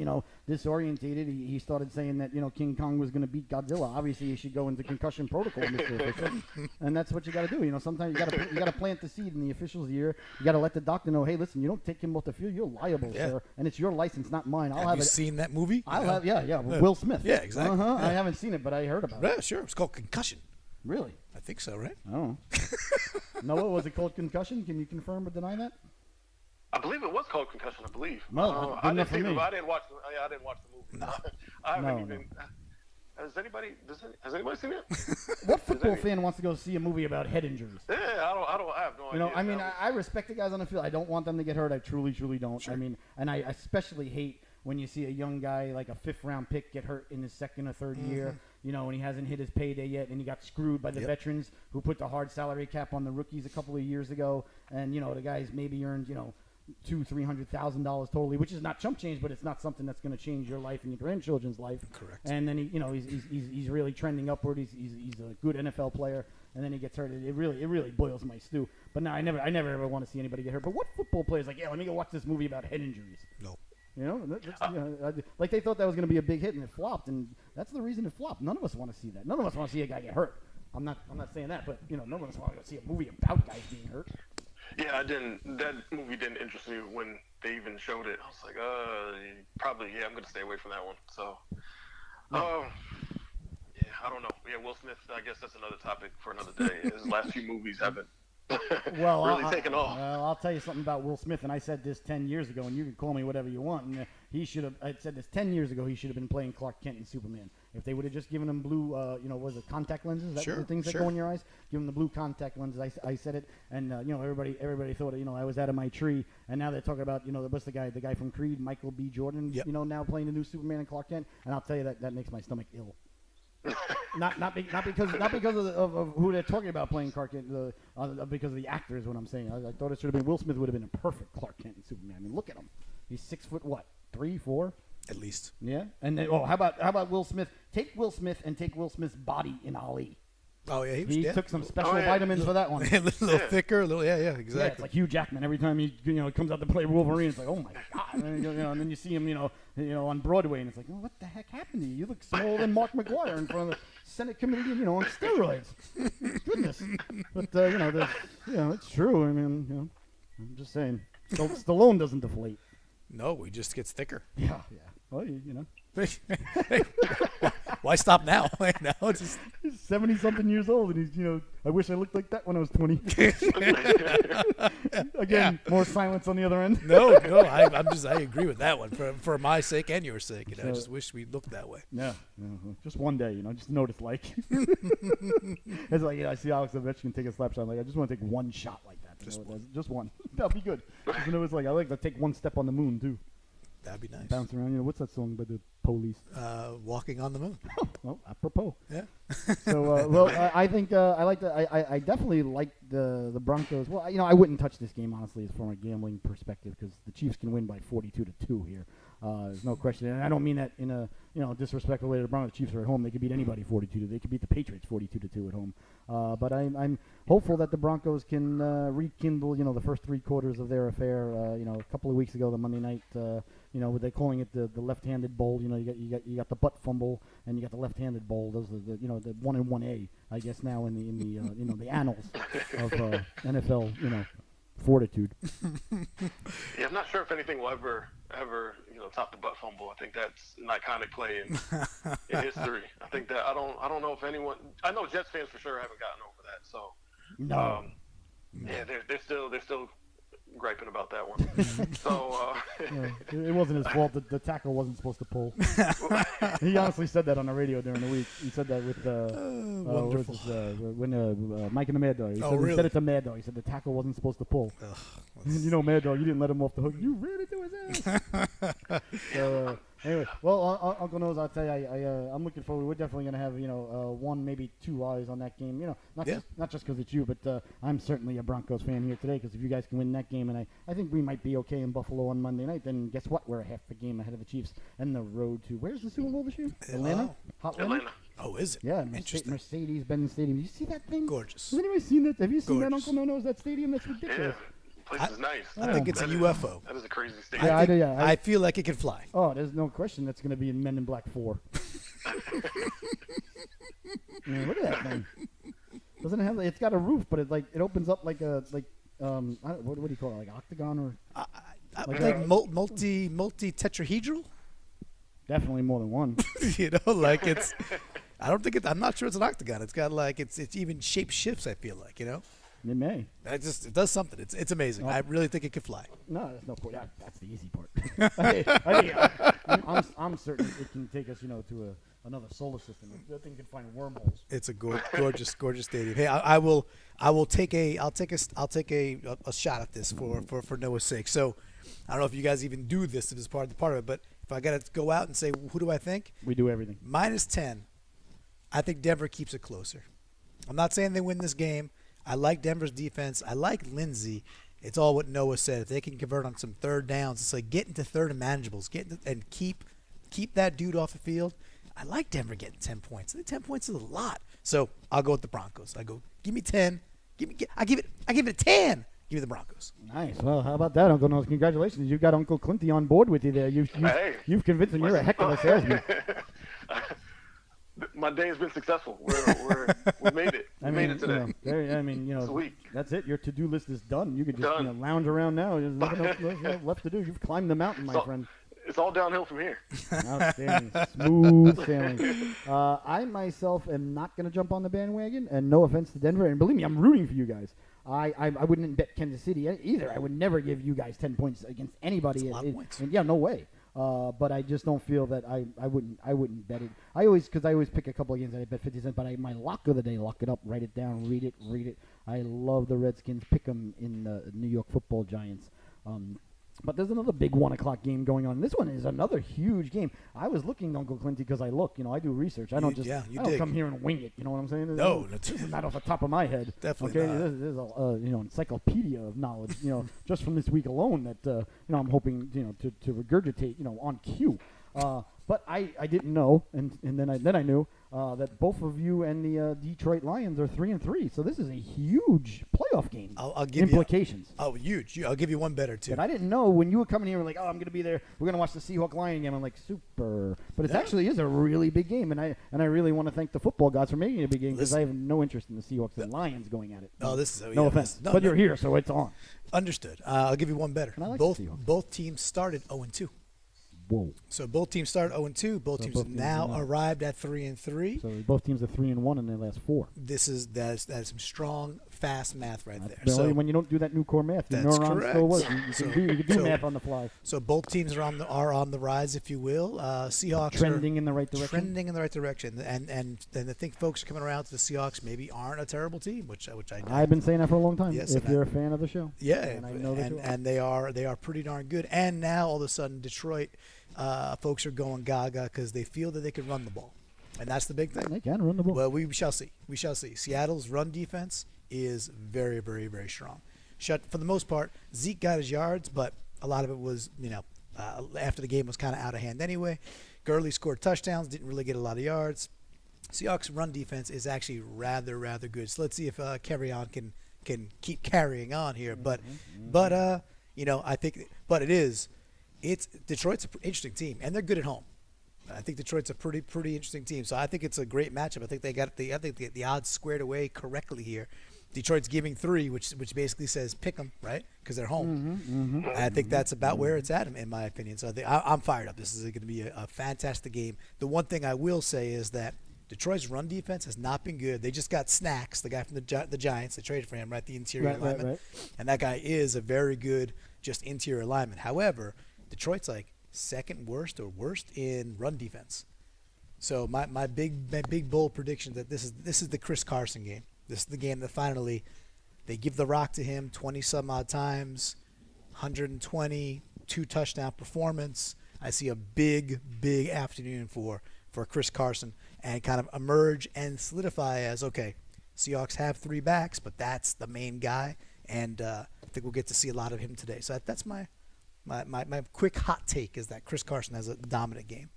disorientated. He started saying that King Kong was going to beat Godzilla. Obviously, you should go into concussion protocol, Mr. Official. And that's what you got to do. Sometimes you got to plant the seed in the official's ear. You got to let the doctor know, hey, listen, you don't take him off the field, you're liable, sir, and it's your license, not mine. Have you seen that movie? Will Smith. Yeah, exactly. Yeah. I haven't seen it, but I heard about it. Yeah, sure. It's called Concussion. Really? I think so, right? Oh. Noah, was it called Concussion? Can you confirm or deny that? I believe it was called Concussion. I believe. No, I didn't see it. I didn't watch the movie. No. I haven't even. Has anybody seen it? What football fan wants to go see a movie about head injuries? Yeah, I have no idea. I mean, I respect the guys on the field. I don't want them to get hurt. I truly don't. Sure. I mean, and I especially hate when you see a young guy like a 5th-round pick get hurt in his 2nd or 3rd year, when he hasn't hit his payday yet, and he got screwed by the veterans who put the hard salary cap on the rookies a couple of years ago, and the guys maybe earned $200,000-$300,000 totally, which is not chump change, but it's not something that's going to change your life and your grandchildren's life. Correct. And then he's really trending upward. He's a good NFL player, and then he gets hurt. It really boils my stew. But no, I never ever want to see anybody get hurt. But what football player is like, let me go watch this movie about head injuries? No. Like they thought that was going to be a big hit and it flopped, and that's the reason it flopped. None of us want to see that. None of us want to see a guy get hurt. I'm not saying that, but none of us want to see a movie about guys being hurt. Yeah, that movie didn't interest me when they even showed it. I was like, I'm going to stay away from that one. So, I don't know. Yeah, Will Smith, I guess that's another topic for another day. His last few movies haven't really taken off. Well, I'll tell you something about Will Smith, and I said this 10 years ago, and you can call me whatever you want. And I said this 10 years ago, he should have been playing Clark Kent in Superman. If they would have just given him blue, was it contact lenses? That's the things that go in your eyes. Give him the blue contact lenses. I said it, and everybody thought I was out of my tree. And now they're talking about what's the guy from Creed, Michael B. Jordan, now playing the new Superman and Clark Kent. And I'll tell you that makes my stomach ill. not because of who they're talking about playing Clark Kent, because of the actor is what I'm saying. I thought it should have been Will Smith would have been a perfect Clark Kent in Superman. I mean, look at him. He's 6 foot what? 3, 4? At least. Yeah. And then, how about Will Smith? Take Will Smith and take Will Smith's body in Ali. Oh yeah, he took some special vitamins for that one. A little thicker, exactly. Yeah, it's like Hugh Jackman every time he comes out to play Wolverine. It's like, oh my god, and then you see him on Broadway, and it's like, oh, what the heck happened to you? You look smaller than Mark McGuire in front of the Senate committee, on steroids. Goodness, but it's true. I mean, I'm just saying, Stallone doesn't deflate. No, he just gets thicker. Yeah. Well, Why stop now? He's 70-something years old, and he's, I wish I looked like that when I was 20. Again, more silence on the other end. No, I agree with that one for my sake and your sake. I just wish we looked that way. Yeah, just one day, just know what it's like. It's like, I see Alex Ovechkin take a slap shot. I'm like, I just want to take one shot like that. Just one. That'll be good. It's like I like to take one step on the moon too. That'd be nice. Bounce around. What's that song by the Police? Walking on the Moon. Well, apropos. Yeah. So, I think I definitely like the Broncos. Well, I wouldn't touch this game honestly, from a gambling perspective, because the Chiefs can win by 42-2 here. There's no question, and I don't mean that in a disrespectful way to the Broncos. The Chiefs are at home; they could beat anybody 42-2. They could beat the Patriots 42-2 at home. But I'm hopeful that the Broncos can rekindle the first 3 quarters of their affair. A couple of weeks ago, the Monday night, they're calling it the left-handed bowl. You got the butt fumble and you got the left-handed bowl. Those are the 1 and 1A, I guess, now in the the annals of NFL fortitude. Yeah, I'm not sure if anything will ever top the butt fumble. I think that's an iconic play in history. I think that I don't know if anyone. I know Jets fans for sure haven't gotten over that. So no. Yeah, they're still griping about that one. So it wasn't his fault. The tackle wasn't supposed to pull. He honestly said that on the radio during the week. He said that with when Mike and the Mad Dog. He said it to Mad Dog. He said the tackle wasn't supposed to pull. Mad Dog, you didn't let him off the hook. You ran into his ass. Anyway, well, Uncle Nose, I'll tell you, I'm looking forward. We're definitely going to have, one, maybe 2 eyes on that game. Not just because it's you, but I'm certainly a Broncos fan here today. Because if you guys can win that game, and I think we might be okay in Buffalo on Monday night, then guess what? We're a half a game ahead of the Chiefs and the road to where's the Super Bowl this year? Atlanta. Atlanta. Oh, is it? Yeah, Interesting. Mercedes-Benz Stadium. You see that thing? Gorgeous. Has anybody seen that? Have you seen that, Gorgeous. Uncle Nose? That stadium? That's ridiculous. Yeah, place is nice. I think it's a UFO. That is a crazy stadium. I feel like it can fly. Oh, there's no question that's going to be in Men in Black 4. Man, look at that thing. Doesn't it have? It's got a roof, but it opens up like what do you call it? Like octagon or? Multi tetrahedral. Definitely more than one. Like it's. I'm not sure it's an octagon. It's got it's even shape shifts. I feel like It may. It does something. It's amazing. I really think it could fly. No, there's no point. That's the easy part. I'm certain it can take us, to another solar system. That thing can find wormholes. It's a gorgeous stadium. Hey, I'll take a shot at this for Noah's sake. So, I don't know if you guys even do this as part of it, but if I got to go out and say who do I think? We do everything. -10. I think Denver keeps it closer. I'm not saying they win this game. I like Denver's defense. I like Lindsey. It's all what Noah said. If they can convert on some third downs, it's like get into third and manageables, and keep that dude off the field. I like Denver getting 10 points. I think 10 points is a lot. So I'll go with the Broncos. I go, give me 10. I give it a 10. Give me the Broncos. Nice. Well, how about that, Uncle Nose? Congratulations. You've got Uncle Clinty on board with you there. You've convinced him you're a heck of a salesman. My day has been successful. We made it. We made it today. It's a week. That's it. Your to-do list is done. You could just lounge around now. There's nothing else left to do. You've climbed the mountain, my friend. It's all downhill from here. Outstanding. Smooth sailing. I myself am not going to jump on the bandwagon, and no offense to Denver. And believe me, I'm rooting for you guys. I wouldn't bet Kansas City either. I would never give you guys 10 points against anybody. That's a lot of points. Yeah, no way. But I just don't feel that I wouldn't bet it. I always pick a couple of games that I bet 50 cents. But my lock of the day, lock it up, write it down, read it. I love the Redskins. Pick them in the New York Football Giants. But there's another big 1 o'clock game going on. This one is another huge game. I was looking, Uncle Clinty, because I look. I do research. I don't come here and wing it. You know what I'm saying? No, not off the top of my head. Definitely not. There's a encyclopedia of knowledge. Just from this week alone that I'm hoping to regurgitate. On cue. But I didn't know, and then I knew that both of you and the Detroit Lions are 3-3. So this is a huge playoff game. I'll give implications. Huge. I'll give you one better too. But I didn't know when you were coming here. Like, I'm going to be there. We're going to watch the Seahawk Lion game. I'm like, super. But it actually is a really big game, and I really want to thank the football gods for making it a big game because I have no interest in the Seahawks and Lions going at it. No, this is no offense, but you're here, so it's on. Understood. I'll give you one better. And I like both teams started 0-2. Whoa. So both teams started 0-2. Both teams have now arrived at 3-3. So both teams are 3-1 in their last 4. That is some strong, fast math right there. So when you don't do that new core math, your neurons still work. You can do math on the fly. So both teams are on the rise, if you will. Seahawks trending in the right direction. Trending in the right direction, and I think folks are coming around to the Seahawks maybe aren't a terrible team, which I know. I've been saying that for a long time. Yes, if you're a fan of the show, and I know that and they are pretty darn good. And now all of a sudden, Detroit. Folks are going gaga because they feel that they can run the ball, and that's the big thing. They can run the ball. Well, we shall see. We shall see. Seattle's run defense is very, very, very strong. For the most part, Zeke got his yards, but a lot of it was, after the game was kind of out of hand anyway. Gurley scored touchdowns, didn't really get a lot of yards. Seahawks' run defense is actually rather, rather good. So let's see if Kerryon can keep carrying on here. But I think, but it is. Detroit's an interesting team, and they're good at home. I think Detroit's a pretty interesting team. So I think it's a great matchup. I think they got the odds squared away correctly here. Detroit's giving 3, which basically says pick them, right? Because they're home. I think that's about where it's at, in my opinion. So I'm fired up. This is going to be a fantastic game. The one thing I will say is that Detroit's run defense has not been good. They just got Snacks, the guy from the Giants. They traded for him, right? The interior lineman. Right. And that guy is a very good just interior lineman. However, Detroit's like second worst or worst in run defense. So my big bold prediction that this is the Chris Carson game. This is the game that finally they give the rock to him 20 some odd times, 120, 2 touchdown performance. I see a big afternoon for Chris Carson and kind of emerge and solidify as, okay, Seahawks have 3 backs, but that's the main guy, and I think we'll get to see a lot of him today. So that's my quick hot take is that Chris Carson has a dominant game.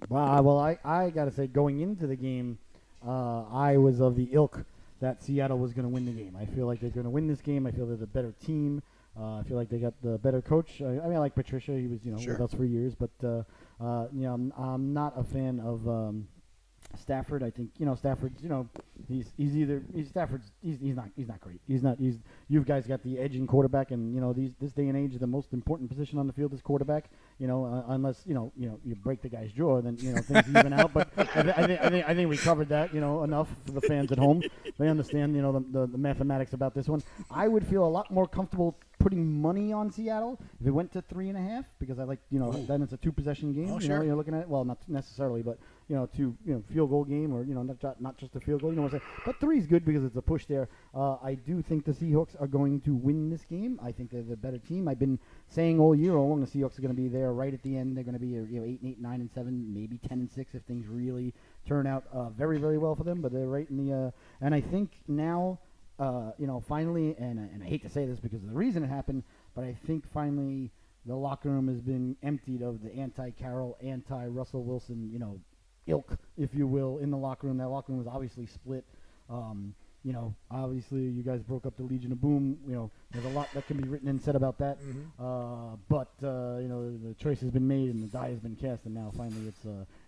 Wow. Well, I got to say, going into the game, I was of the ilk that Seattle was going to win the game. I feel like they're going to win this game. I feel they're the better team. I feel like they got the better coach. I mean, I like Patricia. He was, Sure. with us for years. But, I'm not a fan of Stafford. I think, Stafford's, he's Stafford's, he's not great. You guys got the edging quarterback, and, this day and age, the most important position on the field is quarterback. Unless you break the guy's jaw, then things even out. But I think we covered that enough for the fans at home. They understand the mathematics about this one. I would feel a lot more comfortable putting money on Seattle if it went to 3.5, because I like then it's a 2-possession game. Oh, sure. You're looking at, well, not necessarily, but field goal game, or not just a field goal. You know what I'm saying? But 3 is good because it's a push there. I do think the Seahawks are going to win this game. I think they're the better team. I've been saying all year long the Seahawks are going to be there right at the end. They're going to be 8-8, 9-7, maybe 10-6 if things really turn out very, very well for them. But they're right in the and I think now finally, and I hate to say this because of the reason it happened, but I think finally the locker room has been emptied of the anti-Carroll, anti-Russell Wilson ilk, if you will, in the locker room. That locker room was obviously split. Obviously you guys broke up the Legion of Boom. There's a lot that can be written and said about that. Mm-hmm. But the choice has been made and the die has been cast, and now finally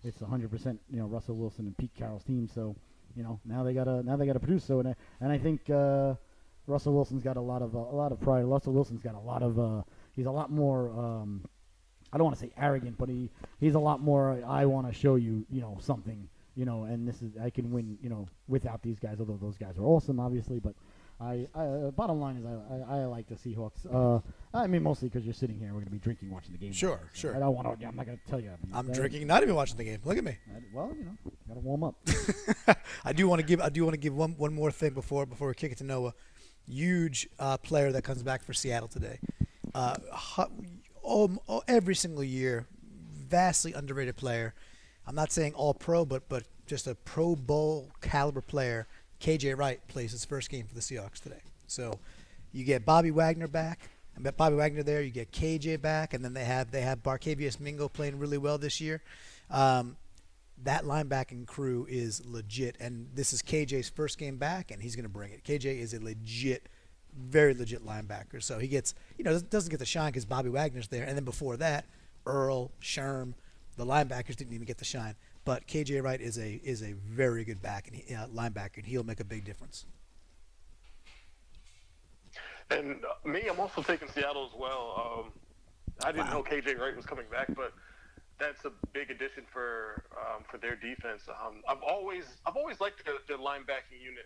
it's 100% Russell Wilson and Pete Carroll's team. So now they gotta produce. So and I think Russell Wilson's got a lot of pride. Russell Wilson's got a lot of he's a lot more. I don't want to say arrogant, but he's a lot more. I want to show you something. And this is, I can win, without these guys, although those guys are awesome, obviously. But bottom line is I like the Seahawks. I mean, mostly because you're sitting here, we're going to be drinking, watching the game. Sure. I don't want to, I'm not going to tell you. I'm drinking, not even watching the game. Look at me. Well, got to warm up. I do want to give one more thing before we kick it to Noah. Huge player that comes back for Seattle today. Every single year, vastly underrated player. I'm not saying all pro, but just a Pro Bowl caliber player. KJ Wright plays his first game for the Seahawks today. So you get Bobby Wagner back. I bet Bobby Wagner there. You get KJ back, and then they have Barkevious Mingo playing really well this year. That linebacking crew is legit, and this is KJ's first game back, and he's going to bring it. KJ is a very legit linebacker. So he gets, doesn't get the shine because Bobby Wagner's there, and then before that, Earl, Sherm, the linebackers didn't even get the shine. But KJ Wright is a very good back and linebacker, and he'll make a big difference. And me, I'm also taking Seattle as well. I didn't know KJ Wright was coming back, but that's a big addition for their defense. I've always liked their linebacking unit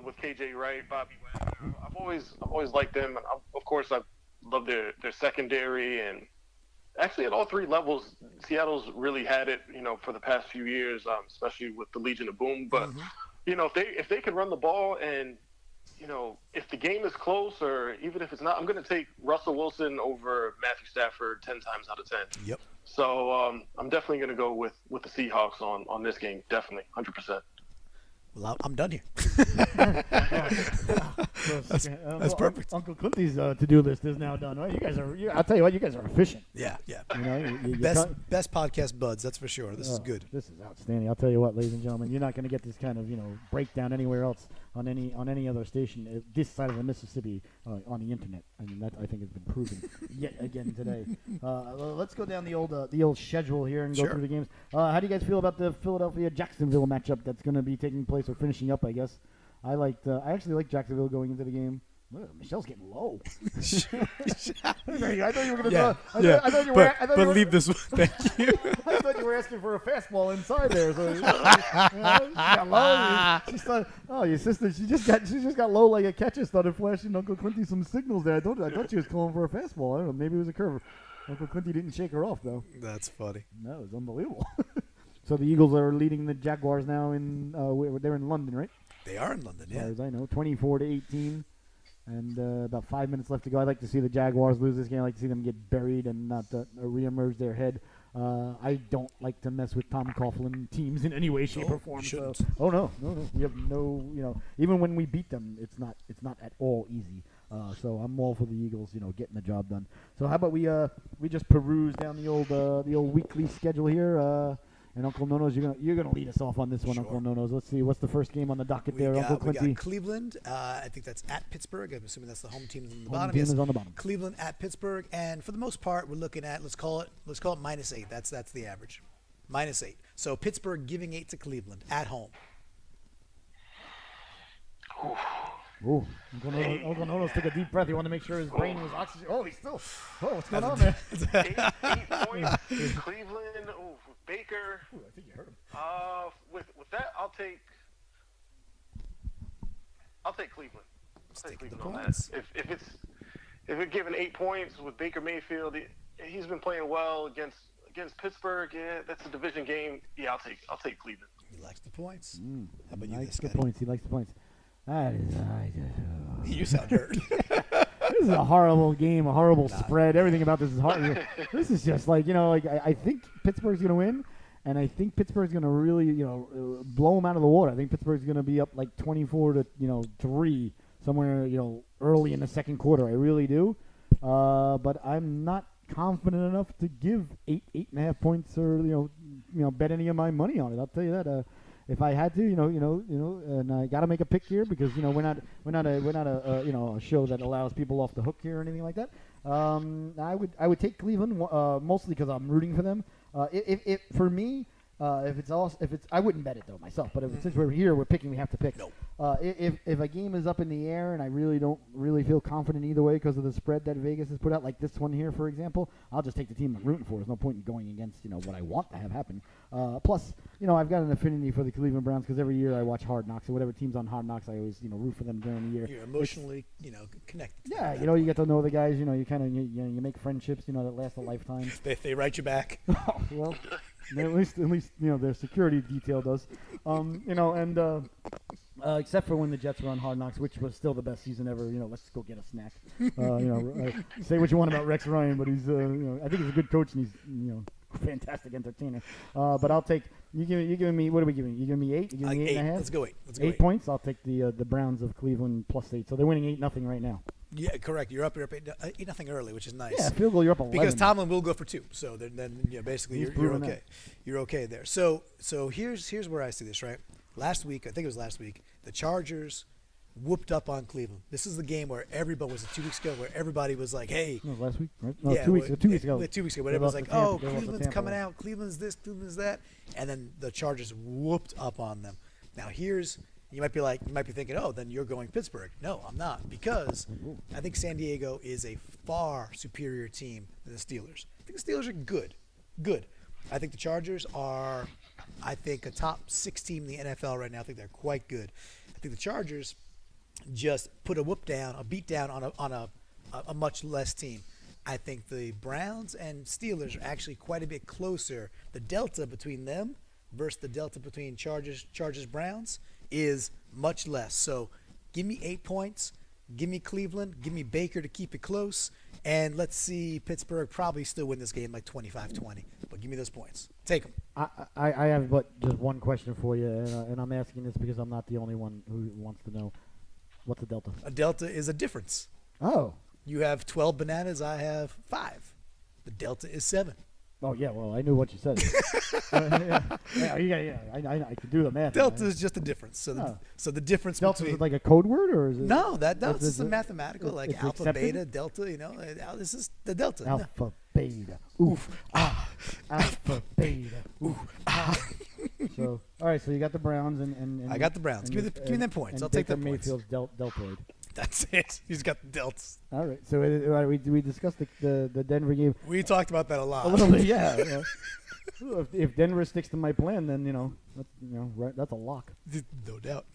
with KJ Wright, Bobby Wagner. I've always liked them, and of course I love their secondary. And actually, at all 3 levels, Seattle's really had it, for the past few years, especially with the Legion of Boom. But if they can run the ball, and if the game is close, or even if it's not, I'm going to take Russell Wilson over Matthew Stafford 10 times out of 10. Yep. So I'm definitely going to go with the Seahawks on this game. Definitely, 100%. Well, I'm done here. That's perfect. Uncle Clinty's to-do list is now done. Right? You guys are. I'll tell you what. You guys are efficient. Yeah. Best podcast buds. That's for sure. This is good. This is outstanding. I'll tell you what, ladies and gentlemen, you're not going to get this kind of breakdown anywhere else on any other station this side of the Mississippi on the internet. I mean, that I think has been proven yet again today. Let's go down the old schedule here and go through the games. How do you guys feel about the Philadelphia-Jacksonville matchup that's going to be taking place or finishing up? I guess I actually like Jacksonville going into the game. Look, Michelle's getting low. I thought you were going to. I thought you were. But leave this one. Thank you. I thought you were asking for a fastball inside there. So, she got low. She started, your sister. She just got low like a catcher. Started flashing Uncle Quinty some signals there. I thought she was calling for a fastball. I don't know. Maybe it was a curve. Uncle Quinty didn't shake her off though. That's funny. No, it was unbelievable. So the Eagles are leading the Jaguars now they're in London, right? They are in London, yeah. As I know, 24-18. And about 5 minutes left to go. I'd like to see the Jaguars lose this game. I'd like to see them get buried and not reemerge their head. I don't like to mess with Tom Coughlin teams in any way, shape, or form. So, no. We have no, even when we beat them, it's not at all easy. So I'm all for the Eagles, getting the job done. So how about we just peruse down the old weekly schedule here. And Uncle Nonos, you're gonna lead us off on this one, Sure. Uncle Nonos. Let's see, what's the first game on the docket there, Uncle Clinty? We got Cleveland. I think that's at Pittsburgh. I'm assuming that's the home team on the bottom. Team is on the bottom. Cleveland at Pittsburgh, and for the most part, we're looking at let's call it -8. That's the average, -8. So Pittsburgh giving 8 to Cleveland at home. Ooh, Uncle Nonos took a deep breath. He wanted to make sure his brain was oxygen. Oh, he's still. Oh, what's going on there? 8 points. Cleveland. Ooh, with Baker. Ooh, I think you heard him. With that, I'll take Cleveland. I'll take Cleveland on that. If it's given 8 points with Baker Mayfield, he's been playing well against Pittsburgh. Yeah, that's a division game. Yeah, I'll take Cleveland. He likes the points. How about He you? likes the points. He likes the points. That is. You sound hurt. This is a horrible game, a horrible spread. Everything about this is horrible. This is just like, I think Pittsburgh's going to win, and I think Pittsburgh's going to really, blow them out of the water. I think Pittsburgh's going to be up like 24 to 3 somewhere, early in the second quarter. I really do. But I'm not confident enough to give 8.5 points or, bet any of my money on it. I'll tell you that. If I had to, and I got to make a pick here because we're not a show that allows people off the hook here or anything like that. I would take Cleveland mostly because I'm rooting for them. If for me, if it's I wouldn't bet it though myself. But since we're here, we're picking. We have to pick. No. If a game is up in the air and I really don't feel confident either way because of the spread that Vegas has put out, like this one here, for example, I'll just take the team I'm rooting for. There's no point in going against what I want to have happen. Plus, I've got an affinity for the Cleveland Browns because every year I watch Hard Knocks, or whatever team's on Hard Knocks, I always root for them during the year. You're emotionally connected. Yeah, you get to know the guys. You kind of you make friendships that last a lifetime. They write you back. Oh, well, at least their security detail does. Except for when the Jets were on Hard Knocks, which was still the best season ever. Let's go get a snack. Say what you want about Rex Ryan, but he's I think he's a good coach and he's fantastic entertainer. But I'll take you giving me, what are we giving? You giving me 8? You giving me 8.5? Let's go 8. 8 points. I'll take the Browns of Cleveland +8. So they're winning 8-0 right now. Yeah, correct. You're up 8-0 early, which is nice. Yeah, field goal. You're up 11. Because Tomlin will go for 2. So then basically you're okay. That. You're okay there. So here's where I see this, right? Last week, I think it was last week, the Chargers whooped up on Cleveland. This is the game where everybody was 2 weeks ago, where everybody was like, "Hey." No, last week, right? No, yeah, 2 weeks. 2 weeks ago. 2 weeks ago. But everyone's like, "Oh, Cleveland's coming out. Cleveland's this. Cleveland's that." And then the Chargers whooped up on them. Now you might be thinking, "Oh, then you're going Pittsburgh." No, I'm not, because I think San Diego is a far superior team than the Steelers. I think the Steelers are good. I think the Chargers are, a top 6 team in the NFL right now. I think they're quite good. I think the Chargers just put a beat down on a much less team. I think the Browns and Steelers are actually quite a bit closer. The delta between them versus the delta between Chargers Browns is much less. So give me 8 points. Give me Cleveland. Give me Baker to keep it close. And let's see Pittsburgh probably still win this game like 25-20. But give me those points. Take them. I have just one question for you, and I'm asking this because I'm not the only one who wants to know. What's a delta? A delta is a difference. Oh. You have 12 bananas. I have 5. The delta is 7. Oh, yeah, well, I knew what you said. I could do the math. Delta is just a difference. So the difference Delta between... is like a code word, or is it? No, this is a mathematical, like it's alpha, accepted? beta, delta, this is the delta. Alpha, beta, oof, ah. Alpha, beta, oof, ah. So, all right, so you got the Browns and I got the Browns. Give me them points. I'll take them points. Mayfield's deltoid. That's it. He's got the delts. All right. So we discussed the Denver game. We talked about that a lot. A little bit, yeah. If Denver sticks to my plan, then that's a lock. No doubt.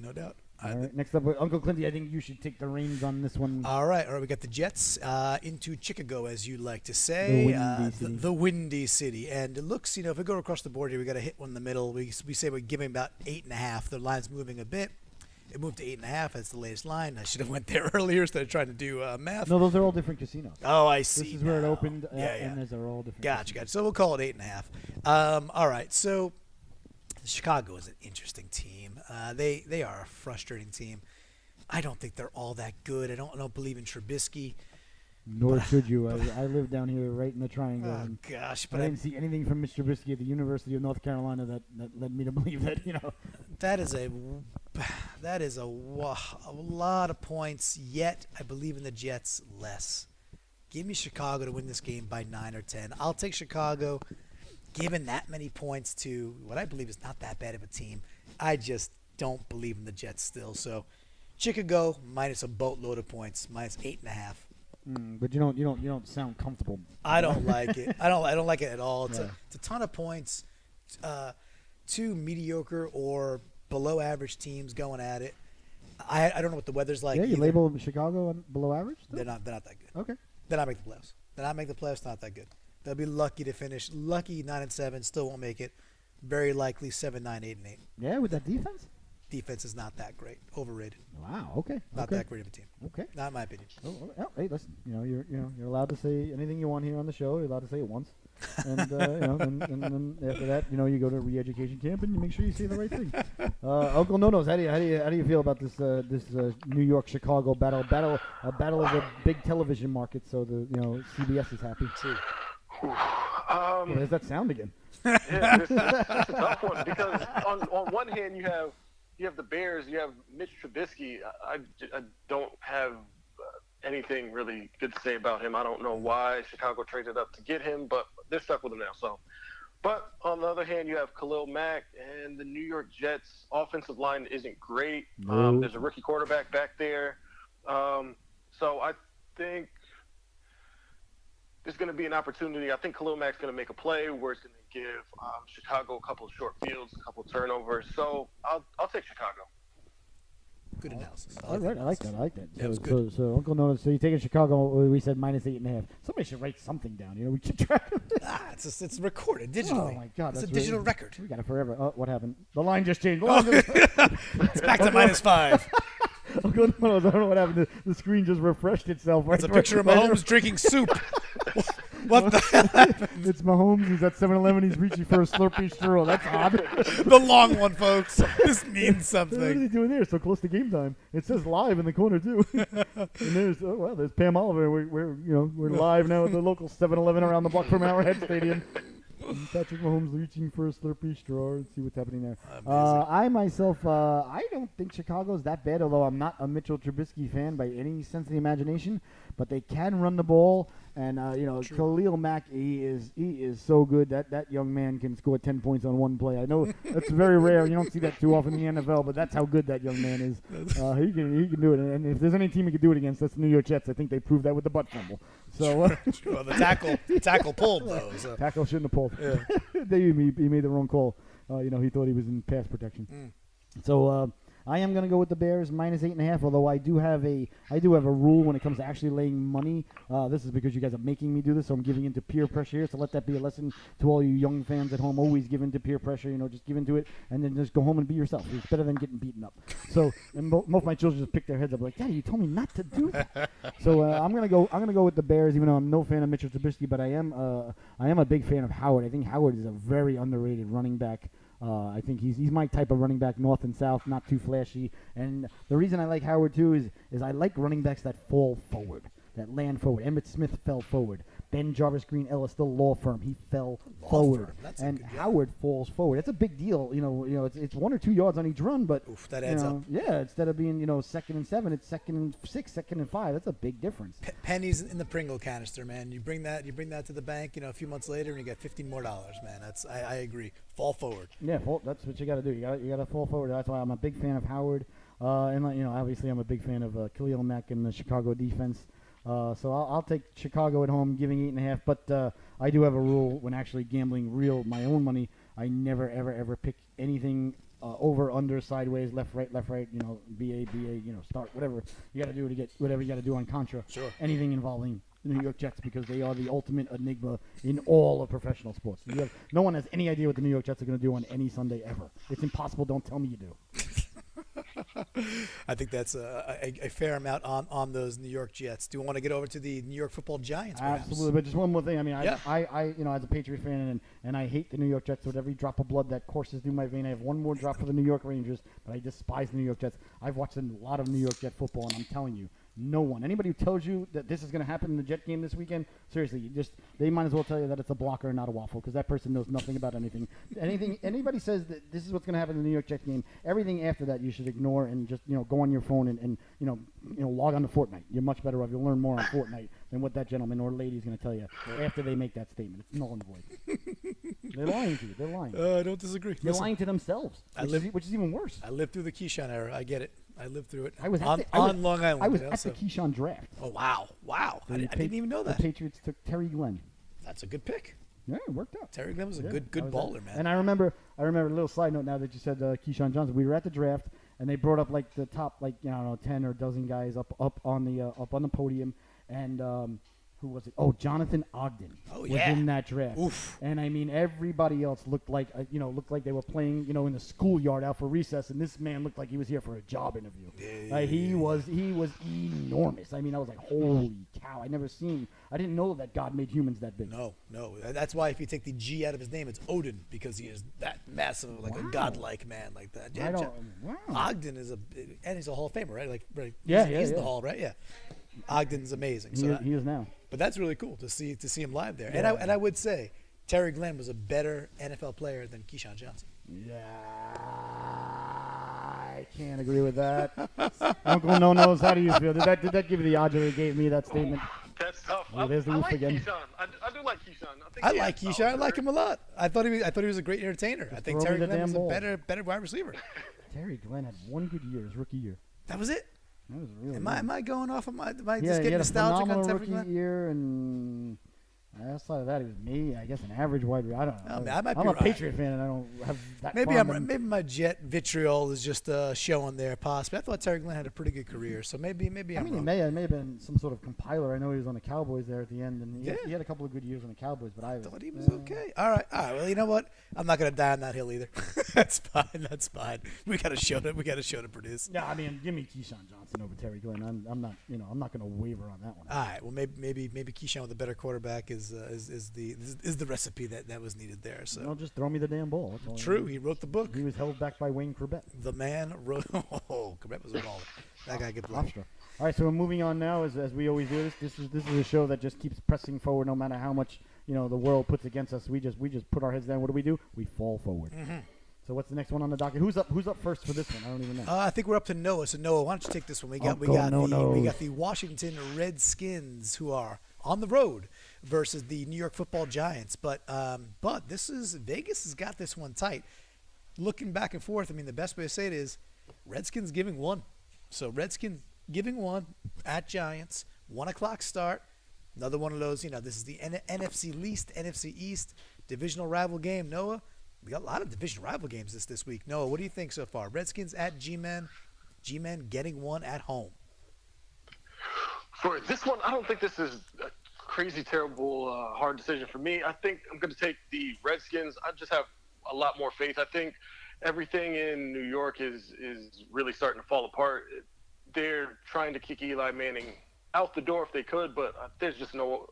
All right. Next up, Uncle Clinty, I think you should take the reins on this one. All right. We got the Jets into Chicago, as you like to say, the Windy City. And it looks, if we go across the board here, we got to hit one in the middle. We say we're giving about 8.5. The line's moving a bit. It moved to 8.5 as the latest line. I should have went there earlier instead of trying to do math. No, those are all different casinos. Oh, I see. This is where it opened, Yeah. and those are all different. Gotcha. So we'll call it 8.5. All right. So Chicago is an interesting team. They are a frustrating team. I don't think they're all that good. I don't believe in Trubisky. Nor should you. I live down here right in the triangle. Oh gosh, but I didn't see anything from Mr. Trubisky at the University of North Carolina that led me to believe that, that is a lot of points. Yet I believe in the Jets less. Give me Chicago to win this game by 9 or 10. I'll take Chicago, given that many points to what I believe is not that bad of a team. I just don't believe in the Jets still. So Chicago minus a boatload of points, minus 8.5. But you don't sound comfortable. I don't like it. I don't like it at all. It's a ton of points. Two mediocre or below average teams going at it. I don't know what the weather's like. Yeah, you either. label Chicago below average? Still? They're not that good. Okay. They're not make the playoffs. Not that good. They'll be lucky to finish. Lucky 9-7. Still won't make it. Very likely 7-9, 8-8. Yeah, with that defense. Defense is not that great. Overrated. Wow. Okay. Not that great of a team. Okay. Not in my opinion. Oh, hey, listen. You're allowed to say anything you want here on the show. You're allowed to say it once, and and after that, you go to re-education camp and you make sure you say the right thing. Uncle Nonos, how do you feel about this New York Chicago battle of the big television market? So CBS is happy too. There's that sound again. Yeah, it's a tough one because on one hand you have the Bears, you have Mitch Trubisky. I don't have anything really good to say about him. I don't know why Chicago traded up to get him, but they're stuck with him now. So, but on the other hand, you have Khalil Mack and the New York Jets offensive line isn't great. No. There's a rookie quarterback back there. So I think there's going to be an opportunity. I think Khalil Mack's going to make a play where it's going to give Chicago a couple of short fields, a couple of turnovers. So I'll take Chicago. Good analysis. All right, I like that. Yeah, it was good. So Uncle Nonos, so you taking Chicago? We said minus 8.5. Somebody should write something down. We keep track of this. It's recorded digitally. Oh my God, it's a digital record. We got it forever. Oh, what happened? The line just changed. It's back to -5. Uncle Nonos, I don't know what happened. The screen just refreshed itself. It's a picture of Mahomes drinking soup. What the hell happened? It's Mahomes. He's at 7-Eleven. He's reaching for a Slurpee straw. That's odd. The long one, folks. This means What are something. they doing there? So close to game time. It says live in the corner too. And there's Pam Oliver. We're live now at the local 7-Eleven around the block from Arrowhead Stadium. And Patrick Mahomes reaching for a Slurpee straw and see what's happening there. I myself, I don't think Chicago's that bad. Although I'm not a Mitchell Trubisky fan by any sense of the imagination, but they can run the ball. And Khalil Mack, he is so good that young man can score 10 points on one play. I know that's very rare. You don't see that too often in the NFL, but that's how good that young man is. He can do it. And if there's any team he could do it against, that's the New York Jets. I think they proved that with the butt fumble. So Well, the tackle pulled though. So. Tackle shouldn't have pulled. Yeah. he made the wrong call. He thought he was in pass protection. So I am going to go with the Bears minus 8.5. Although I do have a rule when it comes to actually laying money. This is because you guys are making me do this, so I'm giving into peer pressure here. So let that be a lesson to all you young fans at home. Always give into peer pressure. Just give into it and then just go home and be yourself. It's better than getting beaten up. So and most of my children just pick their heads up like, Daddy, you told me not to do that. So I'm gonna go with the Bears, even though I'm no fan of Mitchell Trubisky, but I am a big fan of Howard. I think Howard is a very underrated running back. I think he's my type of running back, north and south, not too flashy. And the reason I like Howard too is I like running backs that fall forward, that land forward. Emmitt Smith fell forward. Ben Jarvis Green Ellis, the law firm, he fell forward. And Howard falls forward. That's a big deal. It's 1 or 2 yards on each run, but that adds up. Yeah, instead of being 2nd and 7, it's 2nd and 6, 2nd and 5. That's a big difference. Pennies in the Pringle canister, man. You bring that to the bank. A few months later, and you get $15 more, man. I agree. Fall forward. Yeah, that's what you got to do. You got to fall forward. That's why I'm a big fan of Howard. And obviously I'm a big fan of Khalil Mack and the Chicago defense. So I'll take Chicago at home, giving 8.5. But I do have a rule when actually gambling my own money. I never ever pick anything over, under, sideways, left, right, BA, start, whatever you got to do to get whatever you got to do on contra. Sure. Anything involving the New York Jets, because they are the ultimate enigma in all of professional sports. No one has any idea what the New York Jets are going to do on any Sunday ever. It's impossible. Don't tell me you do. I think that's a fair amount on those New York Jets. Do you want to get over to the New York Football Giants? Perhaps? Absolutely, but just one more thing. I mean, Yeah. I as a Patriot fan, and I hate the New York Jets with every drop of blood that courses through my vein. I have one more drop for the New York Rangers, but I despise the New York Jets. I've watched a lot of New York Jet football, and I'm telling you, no one. Anybody who tells you that this is going to happen in the Jet game this weekend, seriously, they might as well tell you that it's a blocker and not a waffle, because that person knows nothing about anything. Anybody says that this is what's going to happen in the New York Jet game, everything after that you should ignore and just go on your phone and log on to Fortnite. You're much better off. You'll learn more on Fortnite than what that gentleman or lady is going to tell you after they make that statement. It's null and void. They're lying to you. They're lying. I don't disagree. They're lying to themselves, which is even worse. I lived through the Keyshawn era. I get it. I lived through it. I was on Long Island. I was at the Keyshawn draft. Oh, wow. I didn't even know that. The Patriots took Terry Glenn. That's a good pick. Yeah, it worked out. Terry Glenn was a good baller, man. And I remember a little side note now that you said Keyshawn Johnson. We were at the draft, and they brought up like the top 10 or a dozen guys up on the podium, and who was it? Oh, Jonathan Ogden was in that draft. Oof. And I mean, everybody else looked like they were playing in the schoolyard out for recess, and this man looked like he was here for a job interview. He was enormous. I mean, I was like, holy cow! I didn't know that God made humans that big. No. That's why if you take the G out of his name, it's Odin, because he is that massive, like a godlike man like that. Ogden is he's a Hall of Famer, right? He's in the Hall, right? Yeah. Ogden's amazing. He is now. But that's really cool to see him live there. Yeah. And I would say Terry Glenn was a better NFL player than Keyshawn Johnson. Yeah, I can't agree with that. Uncle No knows. How do you feel? Did that give you the odds that he gave me that statement? That's tough. There's the roof again. Keyshawn. I do like Keyshawn. I like Keyshawn. I like him a lot. I thought he was a great entertainer. I think Terry Glenn was a better wide receiver. Terry Glenn had one good year, his rookie year. That was it. That was really. Am I going off? Am I just he getting had nostalgic a on phenomenal Terry rookie Glenn? year, and outside of that, he was I guess an average wide receiver. I don't know. I'm a Patriot fan, and I don't have that. Maybe my Jet vitriol is just showing there, possibly. I thought Terry Glenn had a pretty good career, so maybe I'm wrong. He may have been some sort of compiler. I know he was on the Cowboys there at the end, and he had a couple of good years on the Cowboys, but I thought he was okay. All right. Well, you know what? I'm not going to die on that hill either. That's fine. We got a show to produce. Yeah, I mean, give me Keyshawn Johnson over Terry Glenn. I'm not going to waver on that one. All right. Well, maybe Keyshawn with a better quarterback is the recipe that was needed there. So just throw me the damn ball. True. He wrote the book. He was held back by Wayne Corbett. The man wrote. Oh, Corbett was a baller. That guy could play. All right, so we're moving on now, as we always do. This is a show that just keeps pressing forward, no matter how much the world puts against us. We just put our heads down. What do? We fall forward. Mm-hmm. So what's the next one on the docket? Who's up first for this one? I don't even know. I think we're up to Noah. So Noah, why don't you take this one? We got the Washington Redskins, who are on the road versus the New York Football Giants. But this is Vegas has got this one tight. Looking back and forth, I mean, the best way to say it is Redskins giving one. So Redskins giving one at Giants, 1 o'clock start. Another one of those, this is the NFC least, NFC East divisional rival game. Noah, we got a lot of division rival games this week. Noah, what do you think so far? Redskins at G-Men getting one at home. For this one, I don't think this is a crazy, terrible, hard decision for me. I think I'm going to take the Redskins. I just have a lot more faith. I think everything in New York is really starting to fall apart. They're trying to kick Eli Manning out the door if they could, but there's no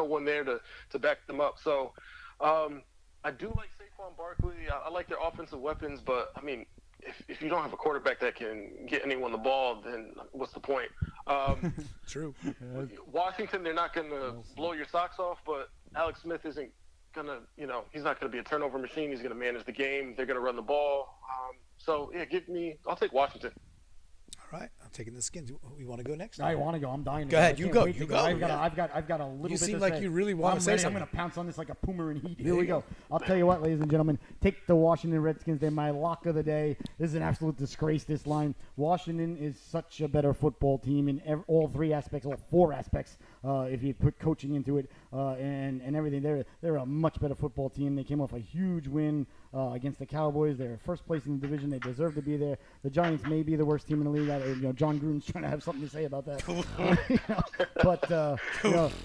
one there to back them up. So I do like Saquon Barkley. I like their offensive weapons, but I mean, if you don't have a quarterback that can get anyone the ball, then what's the point? True. Washington, they're not going to blow your socks off, but Alex Smith isn't going to, he's not going to be a turnover machine. He's going to manage the game. They're going to run the ball. I'll take Washington. All right, I'm taking the Skins. You want to go next? I want to go. I'm dying. Go ahead. You go. I've got a little bit. You seem like you really want to say something. I'm going to pounce on this like a puma in heat. Here we go. I'll tell you what, ladies and gentlemen. Take the Washington Redskins. They're my lock of the day. This is an absolute disgrace, this line. Washington is such a better football team in all four aspects. If you put coaching into it and everything, they're a much better football team. They came off a huge win against the Cowboys. They're first place in the division. They deserve to be there. The Giants may be the worst team in the league. John Gruden's trying to have something to say about that. But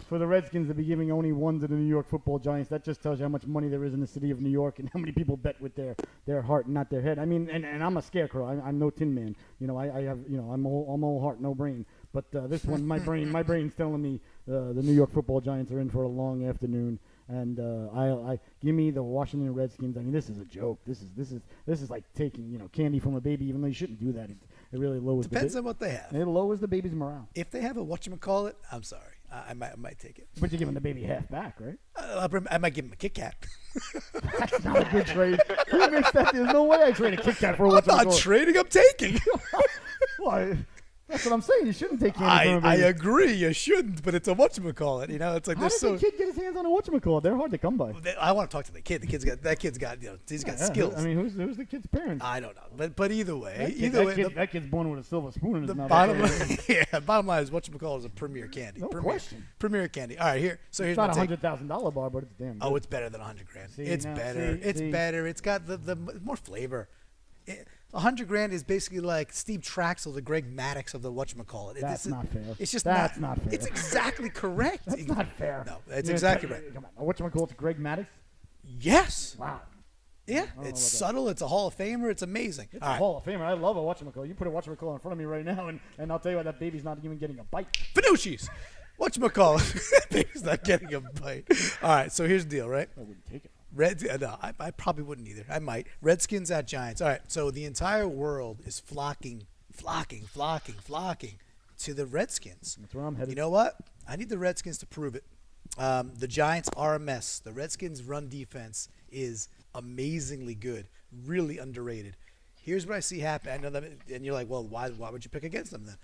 for the Redskins to be giving only one to the New York Football Giants, that just tells you how much money there is in the city of New York and how many people bet with their heart and not their head. I mean, and I'm a scarecrow. I'm no Tin Man. I have I'm all heart, no brain. But this one, my brain's telling me the New York Football Giants are in for a long afternoon. And I give me the Washington Redskins. I mean, this is a joke. This is like taking candy from a baby, even though you shouldn't do that. It really lowers. Depends on what they have. It lowers the baby's morale. If they have a whatchamacallit, I'm sorry, I might take it. But you're giving the baby half back, right? I might give him a Kit Kat. That's not a good trade. Who makes that? There's no way I trade a Kit Kat for a whatchamacallit. I'm not trading. I'm taking. Well, that's what I'm saying. You shouldn't take candy from a baby. I agree. You shouldn't, but it's a whatchamacallit. It's like how does the kid get his hands on a whatchamacallit? They're hard to come by. I want to talk to the kid. He's got he's got skills. I mean, who's the kid's parents? I don't know, but either way, that kid's born with a silver spoon in his mouth. Bottom line is whatchamacallit is a premier candy. No question. Premier candy. All right, here's it's not $100,000 bar, but it's damn good. Oh, it's better than $100,000. It's better. It's got the more flavor. $100,000 is basically like Steve Traxel, the Greg Maddux of the whatchamacallit. That's not fair. It's just not fair. It's exactly correct. That's not fair. No, it's exactly right. Come on, whatchamacallit, Greg Maddux? Yes. Wow. Yeah, it's subtle. It's a Hall of Famer. It's amazing. It's a Hall of Famer. I love a whatchamacallit. You put a whatchamacallit in front of me right now, and I'll tell you what, that baby's not even getting a bite. Finucci's. Whatchamacallit. Baby's not getting a bite. All right, so here's the deal, right? I wouldn't take it. No, I probably wouldn't either. I might. Redskins at Giants. All right, so the entire world is flocking to the Redskins. That's where I'm headed. You know what? I need the Redskins to prove it. The Giants are a mess. The Redskins' run defense is amazingly good, really underrated. Here's what I see happen. I know that, and you're like, well, why would you pick against them then?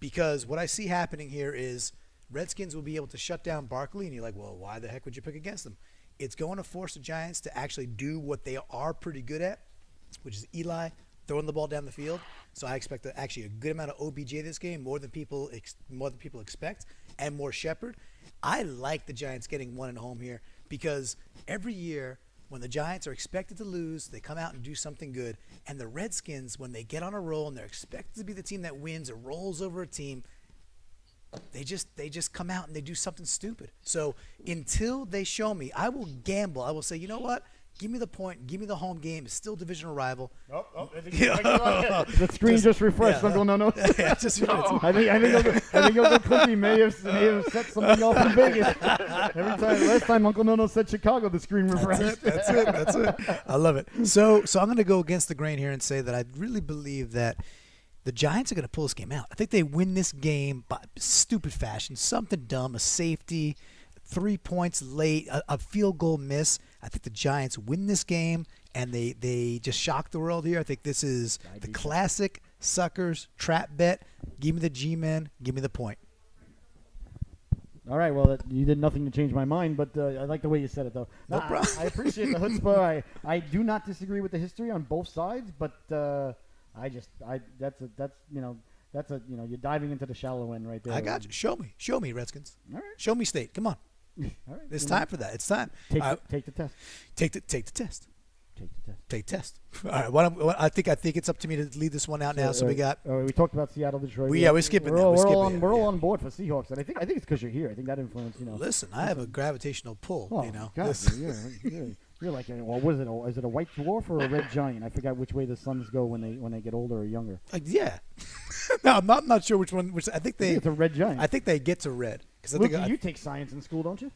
Because what I see happening here is Redskins will be able to shut down Barkley, and you're like, well, why the heck would you pick against them? It's going to force the Giants to actually do what they are pretty good at, which is Eli throwing the ball down the field. So I expect actually a good amount of OBJ this game, more than people expect, and more Shepard. I like the Giants getting one at home here because every year when the Giants are expected to lose, they come out and do something good. And the Redskins, when they get on a roll and they're expected to be the team that wins or rolls over a team, they just come out and they do something stupid. So until they show me, I will gamble. I will say, you know what? Give me the point. Give me the home game. It's still divisional rival. The screen just refreshed. Uncle No. Yeah, I think Uncle Cookie may have set something off in Vegas. Last time Uncle No said Chicago, the screen refreshed. That's it. I love it. So I'm going to go against the grain here and say that I really believe that the Giants are going to pull this game out. I think they win this game by stupid fashion, something dumb, a safety, 3 points late, a field goal miss. I think the Giants win this game, and they just shock the world here. I think this is the classic suckers trap bet. Give me the G-men. Give me the point. All right, well, you did nothing to change my mind, but I like the way you said it, though. No problem. I appreciate the chutzpah. I do not disagree with the history on both sides, but you're diving into the shallow end right there. I got you. Show me, Redskins. All right. Show me state. Come on. All right. It's time for that. It's time. Take the test. Take the test. Take test. All right. I think it's up to me to lead this one out now. So we got. We talked about Seattle, Detroit. We're skipping that. We're all on board for Seahawks, and I think it's because you're here. I think that influence. Listen, I have a gravitational pull. Oh, God, you're like, well, what is it? Is it a white dwarf or a red giant? I forgot which way the Suns go when they get older or younger. Yeah. No, I'm not sure which one. I think it's a red giant. I think they get to red. You take science in school, don't you?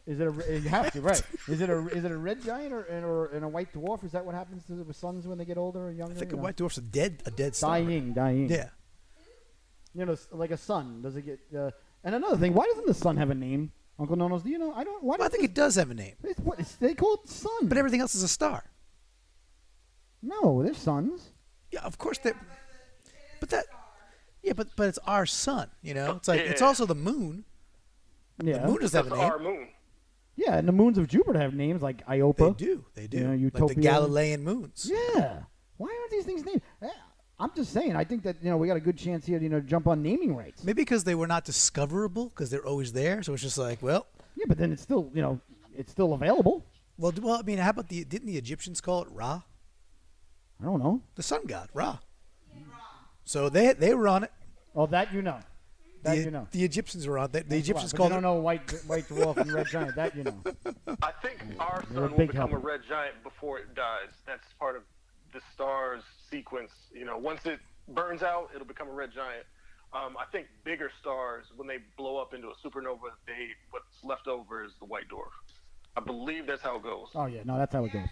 Is it you have to, right? Is it a red giant or a white dwarf? Is that what happens to the suns when they get older or younger? I think a white dwarf's a dead star. Dying. Yeah. Like a sun. Does it get? And another thing, why doesn't the sun have a name? Uncle Nonos, do you know? I think it does have a name. They call it the sun. But everything else is a star. No, they're suns. Yeah, of course they're. But it's our sun. It's like it's also the moon. Yeah. The moon does have a name. Our moon. Yeah, and the moons of Jupiter have names like Iopa. They do. Utopia. Like the Galilean moons. Yeah. Why aren't these things named? I'm just saying. I think that we got a good chance here to jump on naming rights. Maybe because they were not discoverable because they're always there. So it's just like, well. Yeah, but then it's still it's still available. Well, I mean, how about didn't the Egyptians call it Ra? I don't know. The sun god, Ra. So they were on it. Oh, that you know. That you know. The Egyptians were on it. The Egyptians But called you it. don't know white dwarf and red giant. That you know. I think our You're a sun will big become helper. a red giant before it dies. That's part of the star's sequence. You know, once it burns out, it'll become a red giant. I think bigger stars, when they blow up into a supernova, what's left over is the white dwarf. I believe that's how it goes. Oh yeah, no, that's how it goes.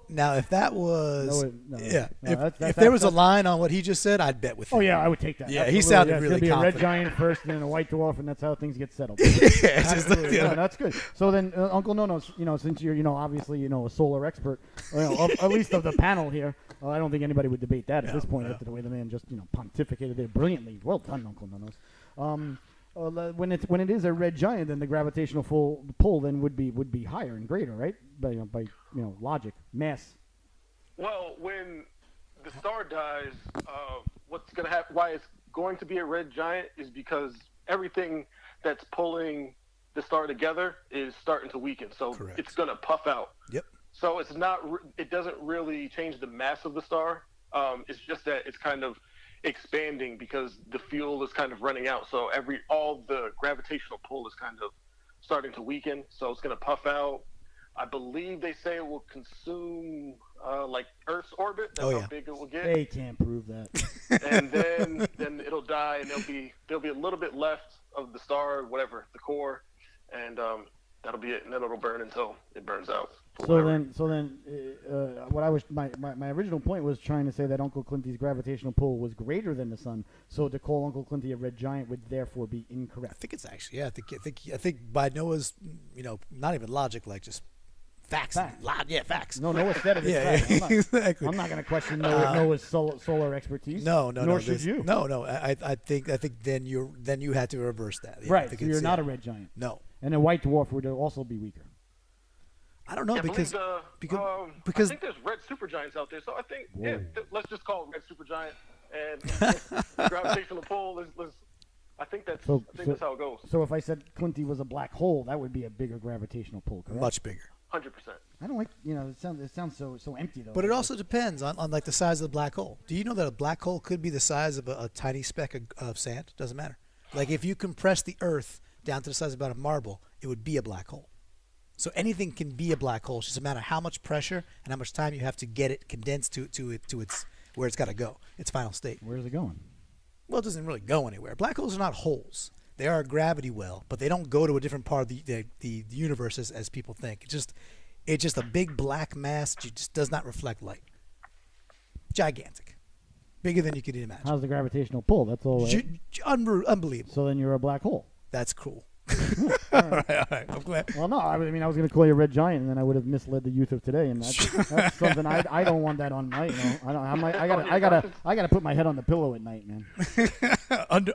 Now, if that was, if there was a line on what he just said, I'd bet with him. Oh yeah, I would take that. Yeah, Absolutely. he sounded It's really gonna be confident. a red giant first, and then a white dwarf, and that's how things get settled. Absolutely. Yeah, that's good. So then, Uncle Nono, since you're, obviously, a solar expert, at least of the panel here, I don't think anybody would debate that at this point after the way the man just, pontificated there brilliantly. Well done, Uncle Nonos. When it is a red giant, then the gravitational pull then would be higher and greater, right? By logic, mass. Well, when the star dies, what's going to happen? Why it's going to be a red giant is because everything that's pulling the star together is starting to weaken. So Correct. It's going to puff out. Yep. So it's not. It doesn't really change the mass of the star. It's just that it's kind of expanding because the fuel is kind of running out. So all the gravitational pull is kind of starting to weaken. So it's going to puff out. I believe they say it will consume like Earth's orbit. That's how big it will get. They can't prove that. And then it'll die, and there'll be a little bit left of the star, whatever, the core, and that'll be it. And then it'll burn until it burns out. So then, what I was my original point was trying to say that Uncle Clinty's gravitational pull was greater than the sun. So to call Uncle Clinty a red giant would therefore be incorrect. I think it's actually, I think by Noah's, not even logic, like just facts. Facts. No, Noah said it. Yeah, Fact. exactly. I'm not going to question Noah's solar expertise. No. Nor should you. No. I think then you had to reverse that. Yeah, Right. So you're not a red giant. No. And a white dwarf would also be weaker. I don't know because I think there's red supergiants out there. So I think let's just call it red supergiant and gravitational pull. I think that's that's how it goes. So if I said Clinty was a black hole, that would be a bigger gravitational pull, correct? much bigger. 100%. I don't like it sounds so empty though. But it also depends on like the size of the black hole. Do you know that a black hole could be the size of a tiny speck of sand? Doesn't matter. Like if you compress the Earth down to the size of about a marble, it would be a black hole. So anything can be a black hole. It's just a matter of how much pressure and how much time you have to get it condensed to its where it's got to go, its final state. Where's it going? Well, it doesn't really go anywhere. Black holes are not holes. They are a gravity well, but they don't go to a different part of the universe as people think. It's just a big black mass that just does not reflect light. Gigantic. Bigger than you could imagine. How's the gravitational pull? That's all. Right? Unbelievable. So then you're a black hole. That's cool. All right. All right. I'm glad. Well, no, I was going to call you a red giant, and then I would have misled the youth of today, and that's something I don't want that on night. I gotta put my head on the pillow at night, man.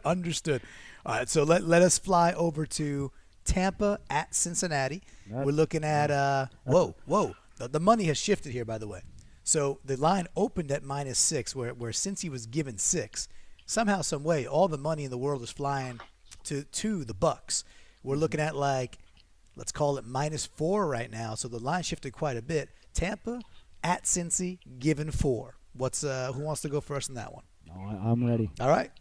Understood. All right, so let us fly over to Tampa at Cincinnati. We're looking at whoa. The money has shifted here, by the way. So the line opened at -6, where Cincy was given 6. Somehow, some way, all the money in the world is flying to the Bucks. We're looking at let's call it -4 right now. So the line shifted quite a bit. Tampa at Cincy given 4. Who wants to go first in that one? Oh, I'm ready. All right.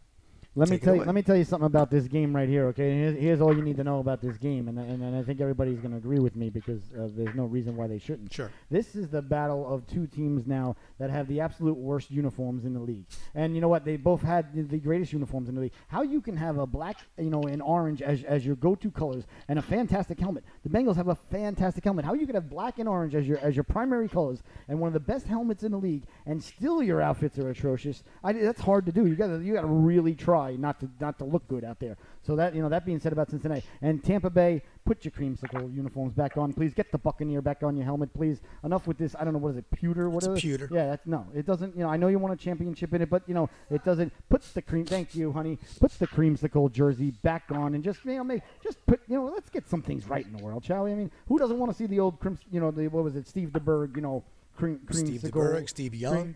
Let me tell you something about this game right here, okay? And here's all you need to know about this game, and I think everybody's going to agree with me because there's no reason why they shouldn't. Sure. This is the battle of two teams now that have the absolute worst uniforms in the league. And you know what? They both had the greatest uniforms in the league. How you can have a black, and orange as your go-to colors and a fantastic helmet. The Bengals have a fantastic helmet. How you can have black and orange as your primary colors and one of the best helmets in the league, and still your outfits are atrocious. That's hard to do. You got to really try not to look good out there. So that being said about Cincinnati and Tampa Bay, put your creamsicle uniforms back on, please. Get the Buccaneer back on your helmet, please. Enough with this. I don't know, what is it, pewter? What is it? Pewter. Yeah, it doesn't. I know you want a championship in it, but it doesn't. Put the cream. Thank you, honey. Puts the creamsicle jersey back on and just put. Let's get some things right in the world, shall we? I mean, who doesn't want to see the old what was it, Steve DeBerg? Creamsicle. Steve DeBerg, Steve Young.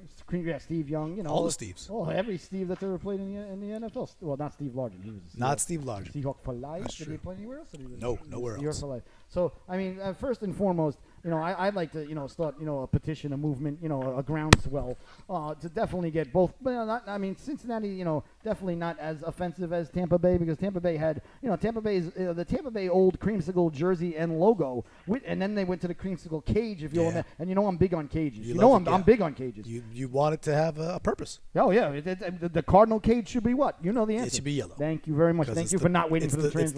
Steve Young, all the Steves. Oh, every Steve that's ever played in the NFL. Well, not Steve Largent. He was not Steve Largent. Seahawk for life. That's Did true. he play anywhere else? No, nowhere else. For life. So, I mean, first and foremost, I'd like to, start, a petition, a movement, a groundswell to definitely get both. But Cincinnati, definitely not as offensive as Tampa Bay, because Tampa Bay had, Tampa Bay's the Tampa Bay old creamsicle jersey and logo, and then they went to the creamsicle cage, if you will. And I'm big on cages. I'm big on cages. You want it to have a purpose. Oh yeah, the cardinal cage should be what? You know the answer. It should be yellow. Thank you very much. Thank you for not waiting for the translation. It's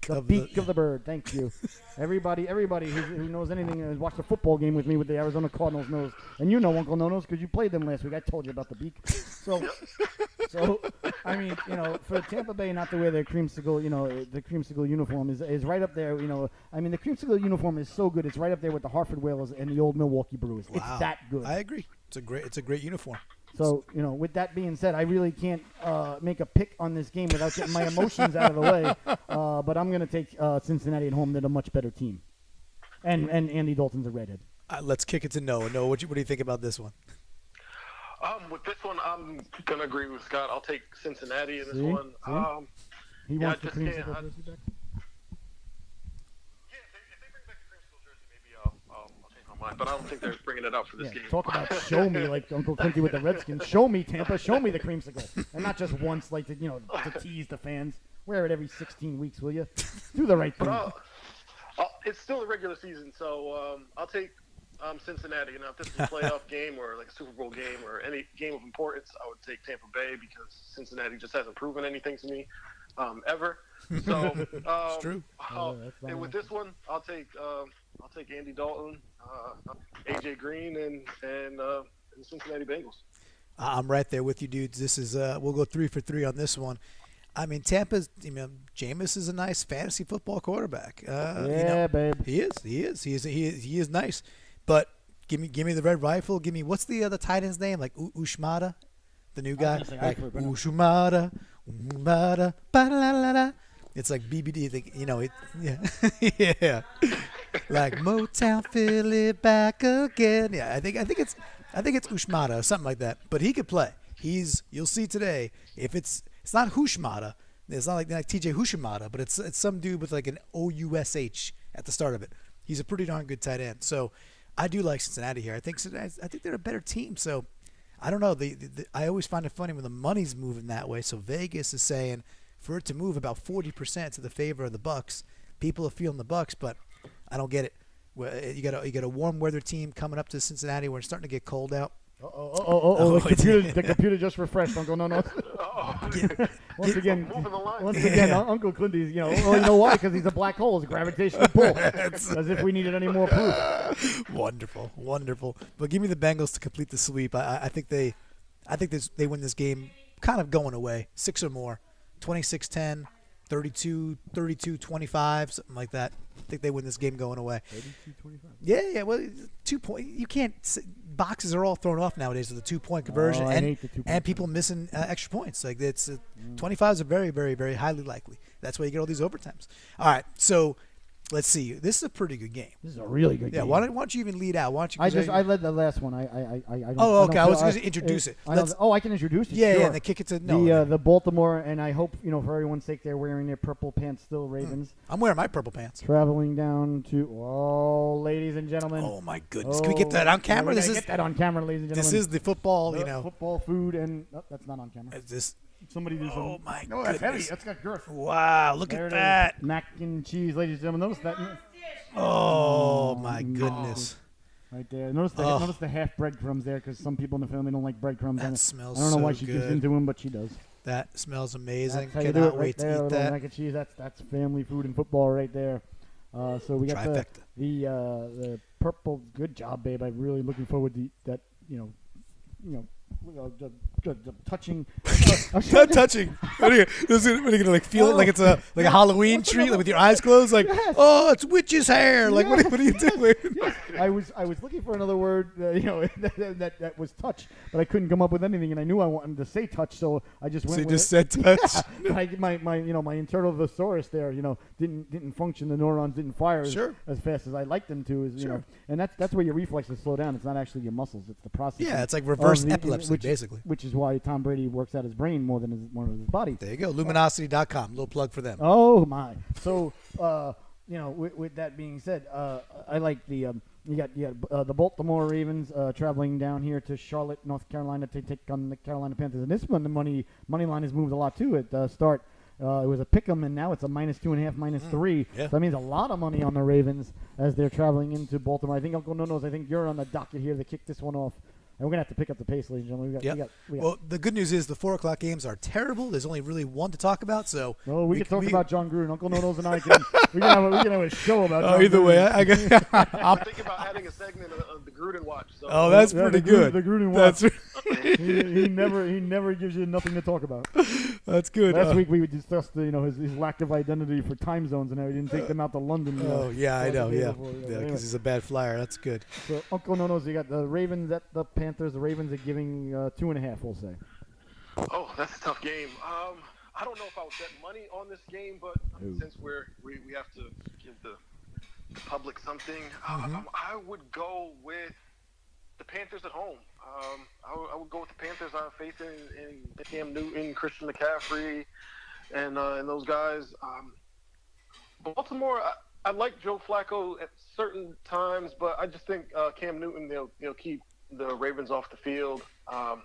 the beak of the bird. Thank you. Everybody who knows anything has watched a football game with me with the Arizona Cardinals knows, and Uncle Nonos, because you played them last week. I told you about the beak. So for Tampa Bay not to wear their creamsicle, the creamsicle uniform is right up there. The creamsicle uniform is so good. It's right up there with the Hartford Whalers and the old Milwaukee Brewers. Wow. It's that good. I agree. It's a great uniform. So, with that being said, I really can't make a pick on this game without getting my emotions out of the way. But I'm going to take Cincinnati at home. They're a much better team. And Andy Dalton's a redhead. Let's kick it to Noah. Noah, what do you think about this one? With this one, I'm going to agree with Scott. I'll take Cincinnati in this one. He wants the creamsicle jersey back? But I don't think they're bringing it out for this game. Talk about show me, like Uncle Clinty with the Redskins. Show me, Tampa. Show me the creamsicle. And not just once, like, to tease the fans. Wear it every 16 weeks, will you? Do the right thing. But, it's still a regular season, so I'll take Cincinnati. If this is a playoff game or like a Super Bowl game or any game of importance, I would take Tampa Bay, because Cincinnati just hasn't proven anything to me ever. So it's true. And with this one, I'll take Andy Dalton, AJ Green, and the Cincinnati Bengals. I'm right there with you, dudes. This is we'll go 3 for 3 on this one. Tampa's. Jameis is a nice fantasy football quarterback. Babe. He is nice. But give me the red rifle. Give me, what's the tight end's name? Like Ushmata, the new guy. Like Ushmata, ba-la-la-la. It's like BBD. Yeah. Like Motown, feel it back again. Yeah, I think it's Ushmata or something like that. But he could play. You'll see today. If it's not Hushmata, it's not like TJ Hushmata, but it's some dude with like an OUSH at the start of it. He's a pretty darn good tight end. So I do like Cincinnati here. I think they're a better team. So I don't know. I always find it funny when the money's moving that way. So Vegas is saying for it to move about 40% to the favor of the Bucks. People are feeling the Bucks, but I don't get it. You got a warm weather team coming up to Cincinnati where it's starting to get cold out. The computer just refreshed, Uncle. No. Once again, Uncle Clinty's, you know why? Because he's a black hole. It's gravitational pull. As if we needed any more proof. Wonderful. But give me the Bengals to complete the sweep. I think they win this game kind of going away. 6 or more. 26-10, 32-25, something like that. I think they win this game going away. 32-25. Yeah. Well, 2 point. You can't. Boxes are all thrown off nowadays with the 2-point conversion and people missing extra points. Like 25s are very, very, very highly likely. That's why you get all these overtimes. All right, so let's see. This is a pretty good game. This is a really good game. Yeah. Why don't you even lead out? Why don't you? I led the last one. I okay. I was going to introduce it. I can introduce it. Yeah, sure. yeah. And then kick it to Noah. The Baltimore, and I hope for everyone's sake they're wearing their purple pants still. Ravens. I'm wearing my purple pants. Traveling down to ladies and gentlemen. Oh my goodness! Can we get that on camera? Yeah, get that on camera, ladies and gentlemen. This is the football. Football food, and that's not on camera. Is this? Somebody do something. Oh my No, goodness! that's heavy. That's got girth. Wow! Look at that. Mac and cheese, ladies and gentlemen. Notice that. Oh my goodness! Right there. Notice the half breadcrumbs there, because some people in the family don't like breadcrumbs. That smells I don't know so why she gives good. into them, but she does. That smells amazing. Cannot wait to eat that. Mac and cheese. That's family food and football right there. So we got the purple. Good job, babe. I'm really looking forward to that. The touching. Touching. What are you gonna like feel it like it's a Halloween tree, like with your eyes closed, like oh, it's witch's hair. Like what are you doing? Yes. I was looking for another word, that was touch, but I couldn't come up with anything, and I knew I wanted to say touch, so I just went. So you with just it. said touch. Yeah. My internal thesaurus there, didn't function. The neurons didn't fire as fast as I liked them to. And that's where your reflexes slow down. It's not actually your muscles; it's the process. Yeah, it's like reverse epilepsy, basically. Which is why Tom Brady works out his brain more than his body. There you go, luminosity.com. Little plug for them. Oh my! So with that being said, I like the you got the Baltimore Ravens traveling down here to Charlotte, North Carolina to take on the Carolina Panthers. And this one, the money line has moved a lot too. At the start, it was a pick'em, and now it's a -2.5, -3. Yeah. So that means a lot of money on the Ravens as they're traveling into Baltimore. I think Uncle Nonos, I think you're on the docket here to kick this one off. And we're going to have to pick up the pace, ladies and gentlemen. We got Well, the good news is the 4 o'clock games are terrible. There's only really one to talk about. So we can talk about John Gruden. Uncle Nonos and I can we can have a show about John either Gruden. way, I'm thinking about adding a segment of the Gruden Watch. So. That's pretty good. The Gruden Watch. he never gives you nothing to talk about. That's good. Last week we discussed his lack of identity for time zones and how he didn't take them out to London. I know. Yeah, because Anyway. he's a bad flyer. That's good. So Uncle Nonos, you got the Ravens at the Panthers. The Ravens are giving 2.5. We'll say. Oh, that's a tough game. I don't know if I would bet money on this game, but since we have to give the public something, I would go with the Panthers at home. I would go with the Panthers. I have faith in Cam Newton, Christian McCaffrey, and those guys. Baltimore, I like Joe Flacco at certain times, but I just think Cam Newton they'll keep the Ravens off the field. I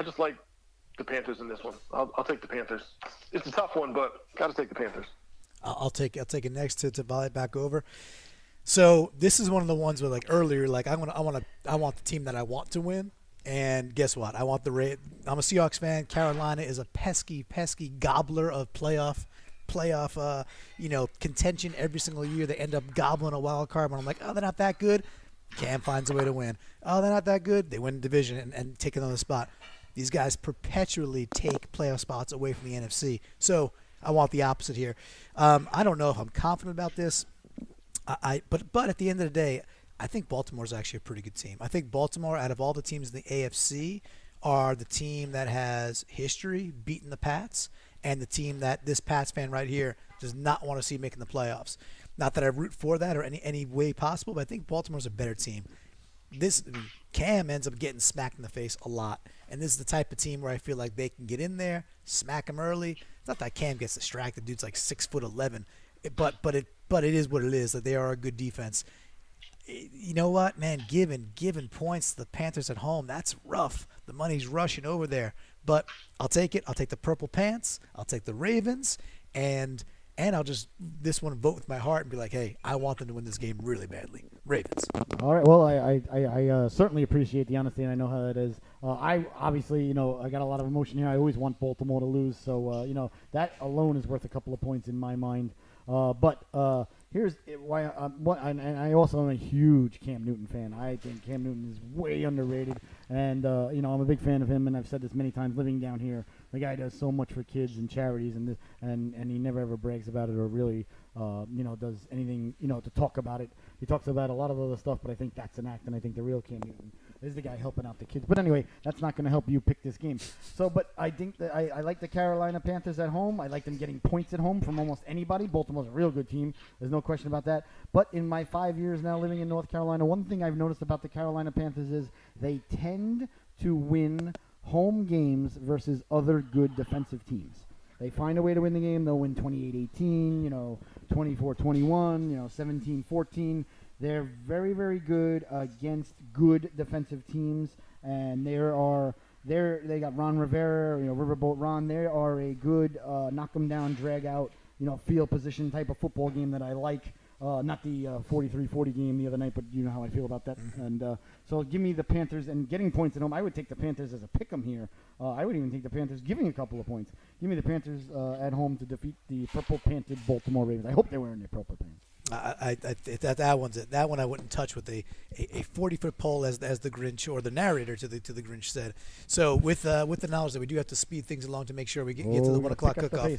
just like the Panthers in this one. I'll take the Panthers. It's a tough one, but got to take the Panthers. I'll take it next to volley it back over. So this is one of the ones where, like earlier, like I want the team that I want to win, and guess what? I'm a Seahawks fan. Carolina is a pesky gobbler of playoff contention every single year. They end up gobbling a wild card. When I'm like, oh, they're not that good. Cam finds a way to win. Oh, they're not that good. They win the division and take another spot. These guys perpetually take playoff spots away from the NFC. So I want the opposite here. I don't know if I'm confident about this. But at the end of the day, I think Baltimore's actually a pretty good team. I think Baltimore, out of all the teams in the AFC, are the team that has history beating the Pats, and the team that this Pats fan right here does not want to see making the playoffs. Not that I root for that or any way possible, but I think Baltimore's a better team. Cam ends up getting smacked in the face a lot, and this is the type of team where I feel like they can get in there, smack him early. It's not that Cam gets distracted. Dude's like 6'11", but it is what it is. That they are a good defense. You know what, man? Giving points to the Panthers at home, that's rough. The money's rushing over there, but I'll take it. I'll take the purple pants. I'll take the Ravens, and I'll just this one vote with my heart and be like, hey, I want them to win this game really badly. Ravens. All right. Well, I certainly appreciate the honesty, and I know how that is. I obviously, I got a lot of emotion here. I always want Baltimore to lose, so that alone is worth a couple of points in my mind. But here's why. And I also am a huge Cam Newton fan. I think Cam Newton is way underrated, and I'm a big fan of him. And I've said this many times. Living down here, the guy does so much for kids and charities, and he never ever brags about it or really, does anything, to talk about it. He talks about a lot of other stuff, but I think that's an act, and I think the real Cam Newton is the guy helping out the kids. But anyway, that's not going to help you pick this game. So, but I think that I like the Carolina Panthers at home. I like them getting points at home from almost anybody. Baltimore's a real good team. There's no question about that. But in my 5 years now living in North Carolina, one thing I've noticed about the Carolina Panthers is they tend to win home games versus other good defensive teams. They find a way to win the game. They'll win 28-18, 24-21, 17-14. They're very, very good against good defensive teams, and they got Ron Rivera, Riverboat Ron. They are a good knock them down, drag out, field position type of football game that I like. Not the 43-40 game the other night, but you know how I feel about that. And so give me the Panthers, and getting points at home. I would take the Panthers as a pick-em here. I would even take the Panthers giving a couple of points. Give me the Panthers at home to defeat the purple-panted Baltimore Ravens. I hope they're wearing their purple pants. That one I wouldn't touch with a 40-foot pole as the Grinch or the narrator to the Grinch said. So with the knowledge that we do have to speed things along to make sure we get to the 1 o'clock cook-off.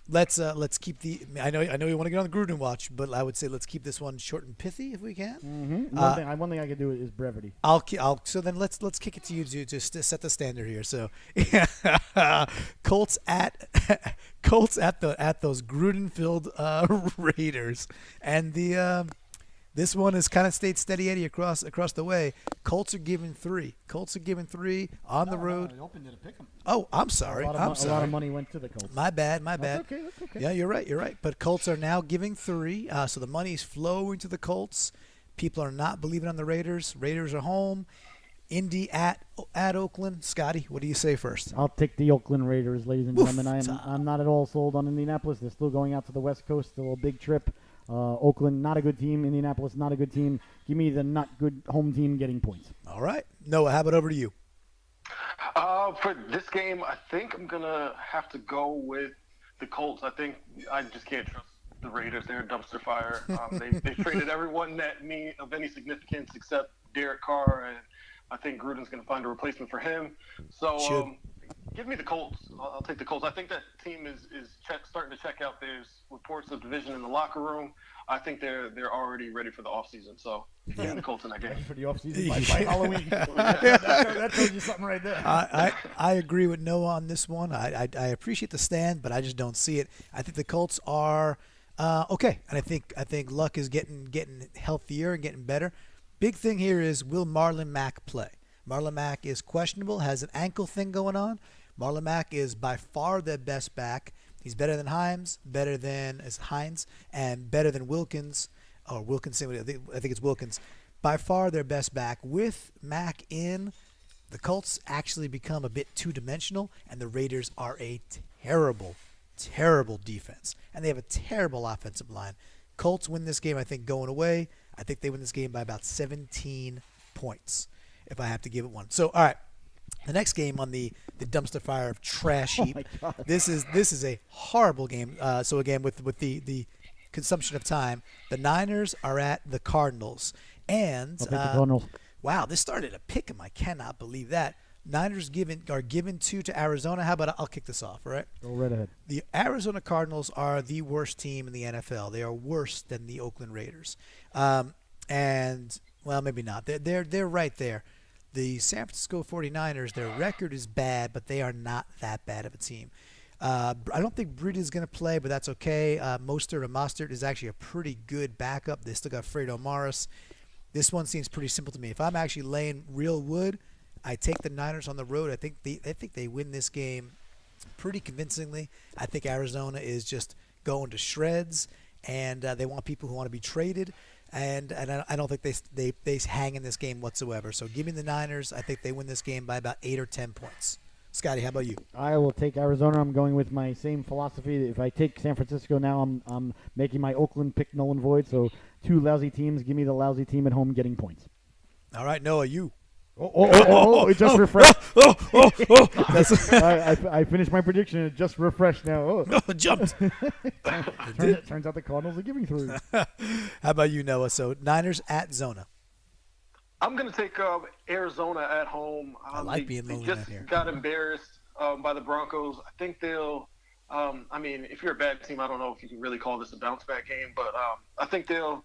Let's keep the. I know you want to get on the Gruden watch, but I would say let's keep this one short and pithy if we can. Mm-hmm. One thing I could do is brevity. So then let's kick it to you to set the standard here. So Colts at those Gruden-filled Raiders, and this one has kind of stayed steady Eddie across the way. Colts are giving 3. On the road. I opened it to pick 'em. Oh, I'm sorry. A lot of money went to the Colts. My bad. That's okay. Yeah, you're right. But Colts are now giving 3. So the money's flowing to the Colts. People are not believing on the Raiders. Raiders are home. Indy at Oakland. Scotty, what do you say first? I'll take the Oakland Raiders, ladies and gentlemen. I'm not at all sold on Indianapolis. They're still going out to the West Coast. Still a big trip. Oakland, not a good team. Indianapolis, not a good team. Give me the not good home team getting points. All right. Noah, how about over to you? For this game, I think I'm going to have to go with the Colts. I think I just can't trust the Raiders. They're a dumpster fire. They traded everyone of any significance except Derek Carr, and I think Gruden's going to find a replacement for him. So give me the Colts. I'll take the Colts. I think that team is starting to check out. There's reports of division in the locker room. I think they're already ready for the offseason. So give me the Colts in that game. Ready for the offseason by Halloween. That tells you something right there. I agree with Noah on this one. I appreciate the stand, but I just don't see it. I think the Colts are okay, and I think Luck is getting healthier and getting better. Big thing here is, will Marlon Mack play? Marlon Mack is questionable, has an ankle thing going on. Marlon Mack is by far their best back. He's better than Hines, and better than Wilkins, or Wilkinson. I think it's Wilkins. By far their best back. With Mack in, the Colts actually become a bit two-dimensional, and the Raiders are a terrible, terrible defense. And they have a terrible offensive line. Colts win this game, I think, going away. I think they win this game by about 17 points, if I have to give it one. So, all right. The next game on the dumpster fire of trash heap. This is a horrible game. So again, with the consumption of time, the Niners are at the Cardinals, and I'll take the Cardinals. Wow, this started a pick 'em. I cannot believe that. Niners are given 2 to Arizona. How about I'll kick this off, all right? Go right ahead. The Arizona Cardinals are the worst team in the NFL. They are worse than the Oakland Raiders, and well, maybe not. They're right there. The San Francisco 49ers, their record is bad, but they are not that bad of a team. I don't think Breida is going to play, but that's okay. Mostert is actually a pretty good backup. They still got Fredo Morris. This one seems pretty simple to me. If I'm actually laying real wood, I take the Niners on the road. I think they win this game pretty convincingly. I think Arizona is just going to shreds, and they want people who want to be traded. And I don't think they hang in this game whatsoever. So give me the Niners. I think they win this game by about 8 or 10 points. Scotty, how about you? I will take Arizona. I'm going with my same philosophy. If I take San Francisco now, I'm making my Oakland pick null and void. So 2 lousy teams. Give me the lousy team at home getting points. All right, Noah, you. It just refreshed. I finished my prediction and it just refreshed now. It jumped. Turns out the Cardinals are giving 3. How about you, Noah? So Niners at Zona. I'm going to take Arizona at home. I like being lonely out here. They just got embarrassed by the Broncos. I think they'll if you're a bad team, I don't know if you can really call this a bounce back game, but I think they'll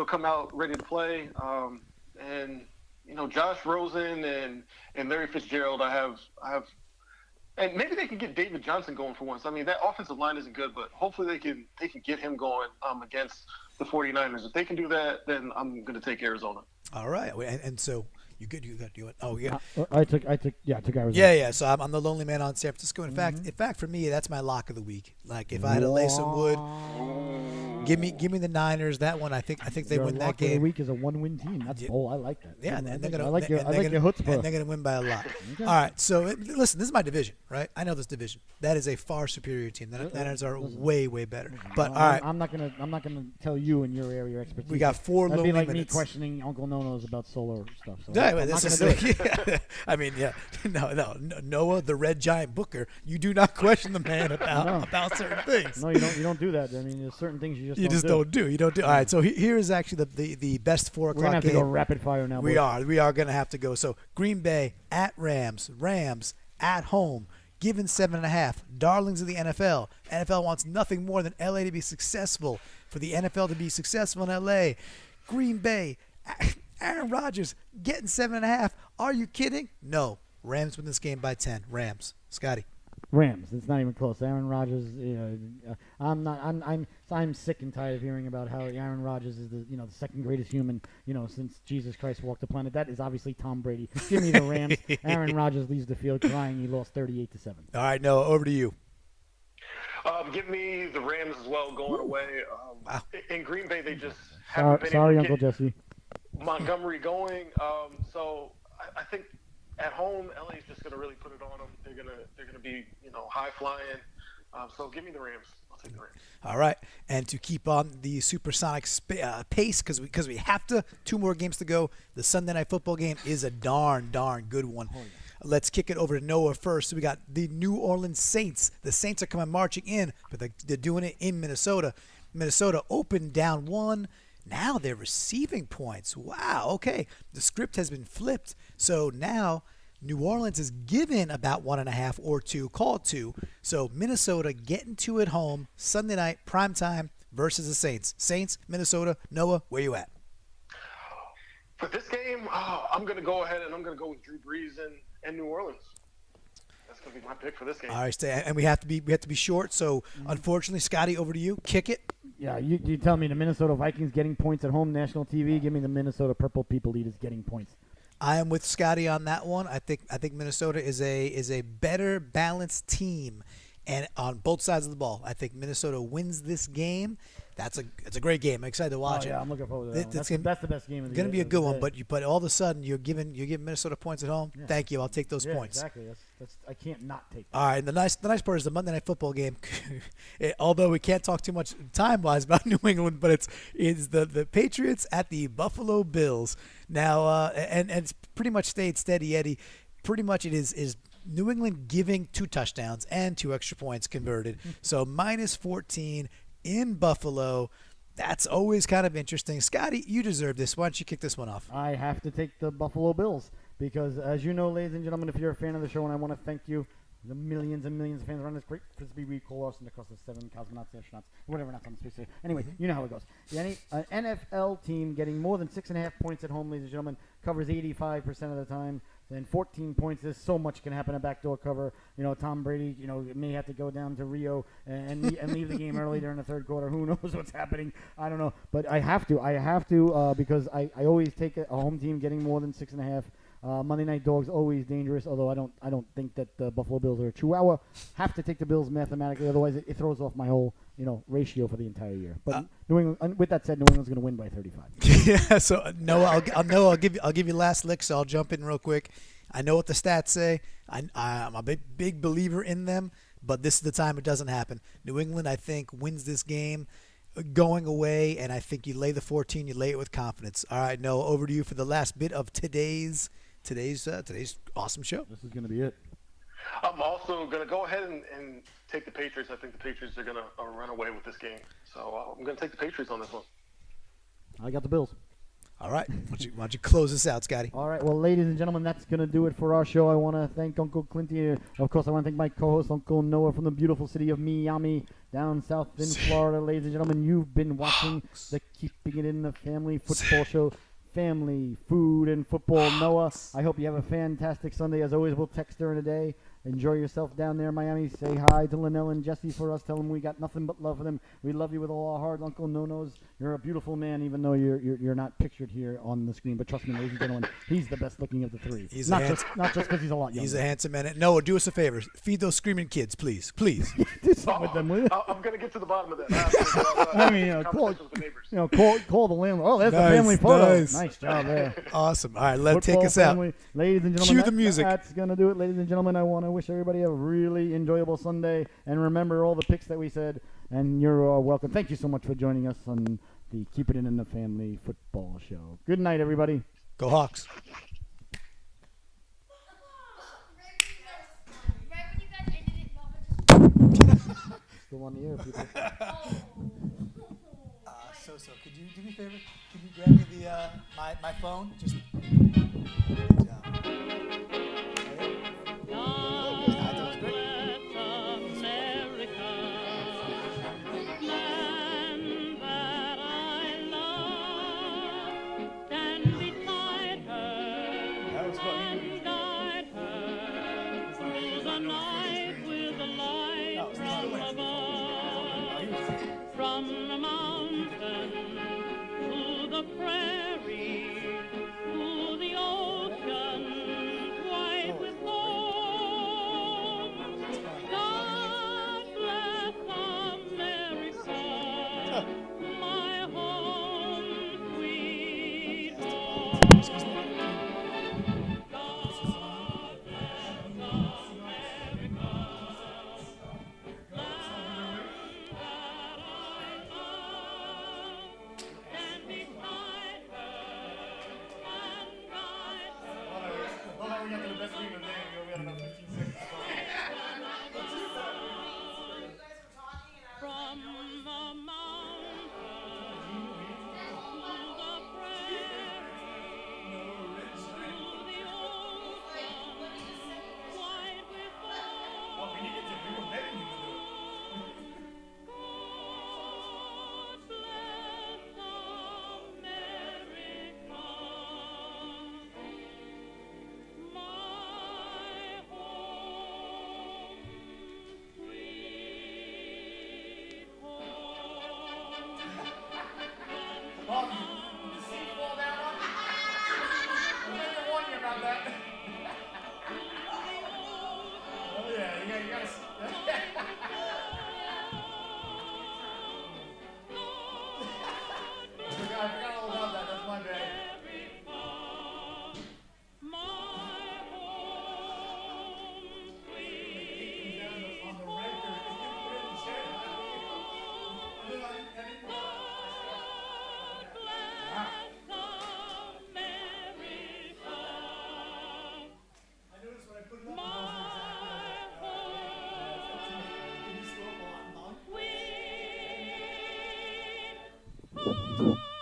come out ready to play. And Josh Rosen and Larry Fitzgerald, I have, and maybe they can get David Johnson going for once. I mean, that offensive line isn't good, but hopefully they can get him going against the 49ers. If they can do that, then I'm going to take Arizona. All right, and so you got to do it. Oh yeah, I took Arizona. Yeah. So I'm the lonely man on San Francisco. In fact, for me, that's my lock of the week. Like if I had to lay some wood. Give me the Niners. That one, I think they win that game. Of the week is a 1-win team. That's I like that. Yeah, and they're gonna. I like your chutzpah. And they're gonna win by a lot. Okay. All right. So listen, this is my division, right? I know this division. That is a far superior team. The Niners are way better. But all right, I'm not gonna tell you in your area expertise. We got 4 lonely minutes. That'd be like me questioning Uncle Nono's about solar stuff. So I'm not gonna do it. Yeah. I mean, yeah. No, Noah, the Red Giant Booker. You do not question the man about certain things. No, you don't do that. I mean, there's certain things you You just don't do. You don't do. All right. So here is actually the best 4 o'clock game. We're gonna have to go rapid fire now. We are going to have to go. So Green Bay at Rams. Rams at home. Given 7.5. Darlings of the NFL. NFL wants nothing more than LA to be successful. For the NFL to be successful in LA. Green Bay. Aaron Rodgers getting 7.5. Are you kidding? No. Rams win this game by 10. Rams. Scotty. Rams. It's not even close. Aaron Rodgers. I'm sick and tired of hearing about how Aaron Rodgers is the second greatest human since Jesus Christ walked the planet. That is obviously Tom Brady. Give me the Rams. Aaron Rodgers leaves the field crying. He lost 38-7. All right, Noah, over to you. Give me the Rams as well, going away. Wow. In Green Bay, they just haven't been sorry, able to Uncle get Jesse. Montgomery going. So I think at home, LA is just going to really put it on them. They're gonna be high flying. So give me the Rams. I'll take the Rams. All right, and to keep on the supersonic pace, because we have to. 2 more games to go. The Sunday Night Football game is a darn good one. Oh, yeah. Let's kick it over to Noah first. So we got the New Orleans Saints. The Saints are coming marching in, but they're doing it in Minnesota. Minnesota opened down 1. Now they're receiving points. Wow, okay. The script has been flipped. So now New Orleans is given about 1.5 or 2, call it 2. So Minnesota getting 2 at home, Sunday night, primetime versus the Saints. Saints, Minnesota. Noah, where you at? For this game, I'm going to go ahead and I'm going to go with Drew Brees and New Orleans. That's going to be my pick for this game. All right, and we have to be short. So unfortunately, Scotty, over to you. Kick it. Yeah, you tell me the Minnesota Vikings getting points at home, national TV. Give me the Minnesota Purple People Eaters getting points. I am with Scotty on that one. I think Minnesota is a better balanced team, and on both sides of the ball. I think Minnesota wins this game. It's a great game. I'm excited to watch it. Yeah, I'm looking forward to that. That's the best game of the year. Going to be a good one, but all of a sudden you're giving Minnesota points at home. Yeah. Thank you. I'll take those points. Exactly. That's I can't not take that. All right. And the nice part is the Monday Night Football game. Although we can't talk too much time-wise about New England, but it's the Patriots at the Buffalo Bills. Now and it's pretty much stayed steady, Eddie. Pretty much it is New England giving 2 touchdowns and 2 extra points converted. So -14 in Buffalo. That's always kind of interesting. Scotty, you deserve this. Why don't you kick this one off? I have to take the Buffalo Bills because, as you know, ladies and gentlemen, if you're a fan of the show, and I want to thank you, the millions and millions of fans around this great Frisbee we call us and across the 7 cosmonauts, astronauts, whatever not on space. Anyway, you know how it goes. The NFL team getting more than 6.5 points at home, ladies and gentlemen, covers 85% of the time. Then 14 points. There's so much can happen. A backdoor cover. Tom Brady, may have to go down to Rio and leave the game early during the third quarter. Who knows what's happening? I don't know. But I have to because I always take a home team getting more than 6.5. Monday Night Dogs always dangerous. Although I don't think that the Buffalo Bills are a Chihuahua. Have to take the Bills mathematically. Otherwise, it throws off my whole ratio for the entire year. But New England. With that said, New England's going to win by 35. Yeah. So Noah, I'll give you last lick. So I'll jump in real quick. I know what the stats say. I'm a big believer in them, but this is the time it doesn't happen. New England, I think, wins this game going away, and I think you lay the 14. You lay it with confidence. All right, Noah, over to you for the last bit of today's awesome show. This is going to be it. I'm also going to go ahead and take the Patriots. I think the Patriots are going to run away with this game. So I'm going to take the Patriots on this one. I got the Bills. All right. Why don't you close this out, Scotty? All right. Well, ladies and gentlemen, that's going to do it for our show. I want to thank Uncle Clinty. Of course, I want to thank my co-host, Uncle Noah, from the beautiful city of Miami, down south in Florida. Ladies and gentlemen, you've been watching the Keeping It in the Family football show. Family, food, and football. Noah, I hope you have a fantastic Sunday. As always, we'll text during the day. Enjoy yourself down there in Miami. Say hi to Linnell and Jesse for us. Tell them we got nothing but love for them. We love you with all our heart. Uncle No-Nos, you're a beautiful man, even though you're not pictured here on the screen. But trust me, ladies and gentlemen, he's the best looking of the 3. He's not just because he's a lot younger. He's a handsome man. Noah, do us a favor. Feed those screaming kids, please. Please. Do something with them, will you? I'm going to get to the bottom of that. I mean, call the landlord. Oh, there's the family photo. Nice job there. Awesome. All right, take us family. out. Ladies and gentlemen, Cue the music. That's going to do it. Ladies and gentlemen, I want to wish everybody a really enjoyable Sunday. And remember all the picks that we said. And you're welcome. Thank you so much for joining us on the Keep It in the Family football show. Good night, everybody. Go Hawks. Still on the air, people. So, could you do me a favor? Could you grab me the my phone? Just good job. From the mountain to the prairie to the ocean white with foam. God bless America, my home, sweet home. God bless America. We got to the best game of the day. We had about 15 seconds. From the mountain to the prairie to the ocean, white with foam. Oh, we needed to. We were begging you to do it. God bless America, my home, sweet home. Oh, did the seat fall down on you? I meant to warn you about that. Oh, yeah. You got to see. I forgot all about that. That's my bad. On the record. I noticed when I put it up, it was exactly right. Can you slow up a lot, Molly? Sweet home.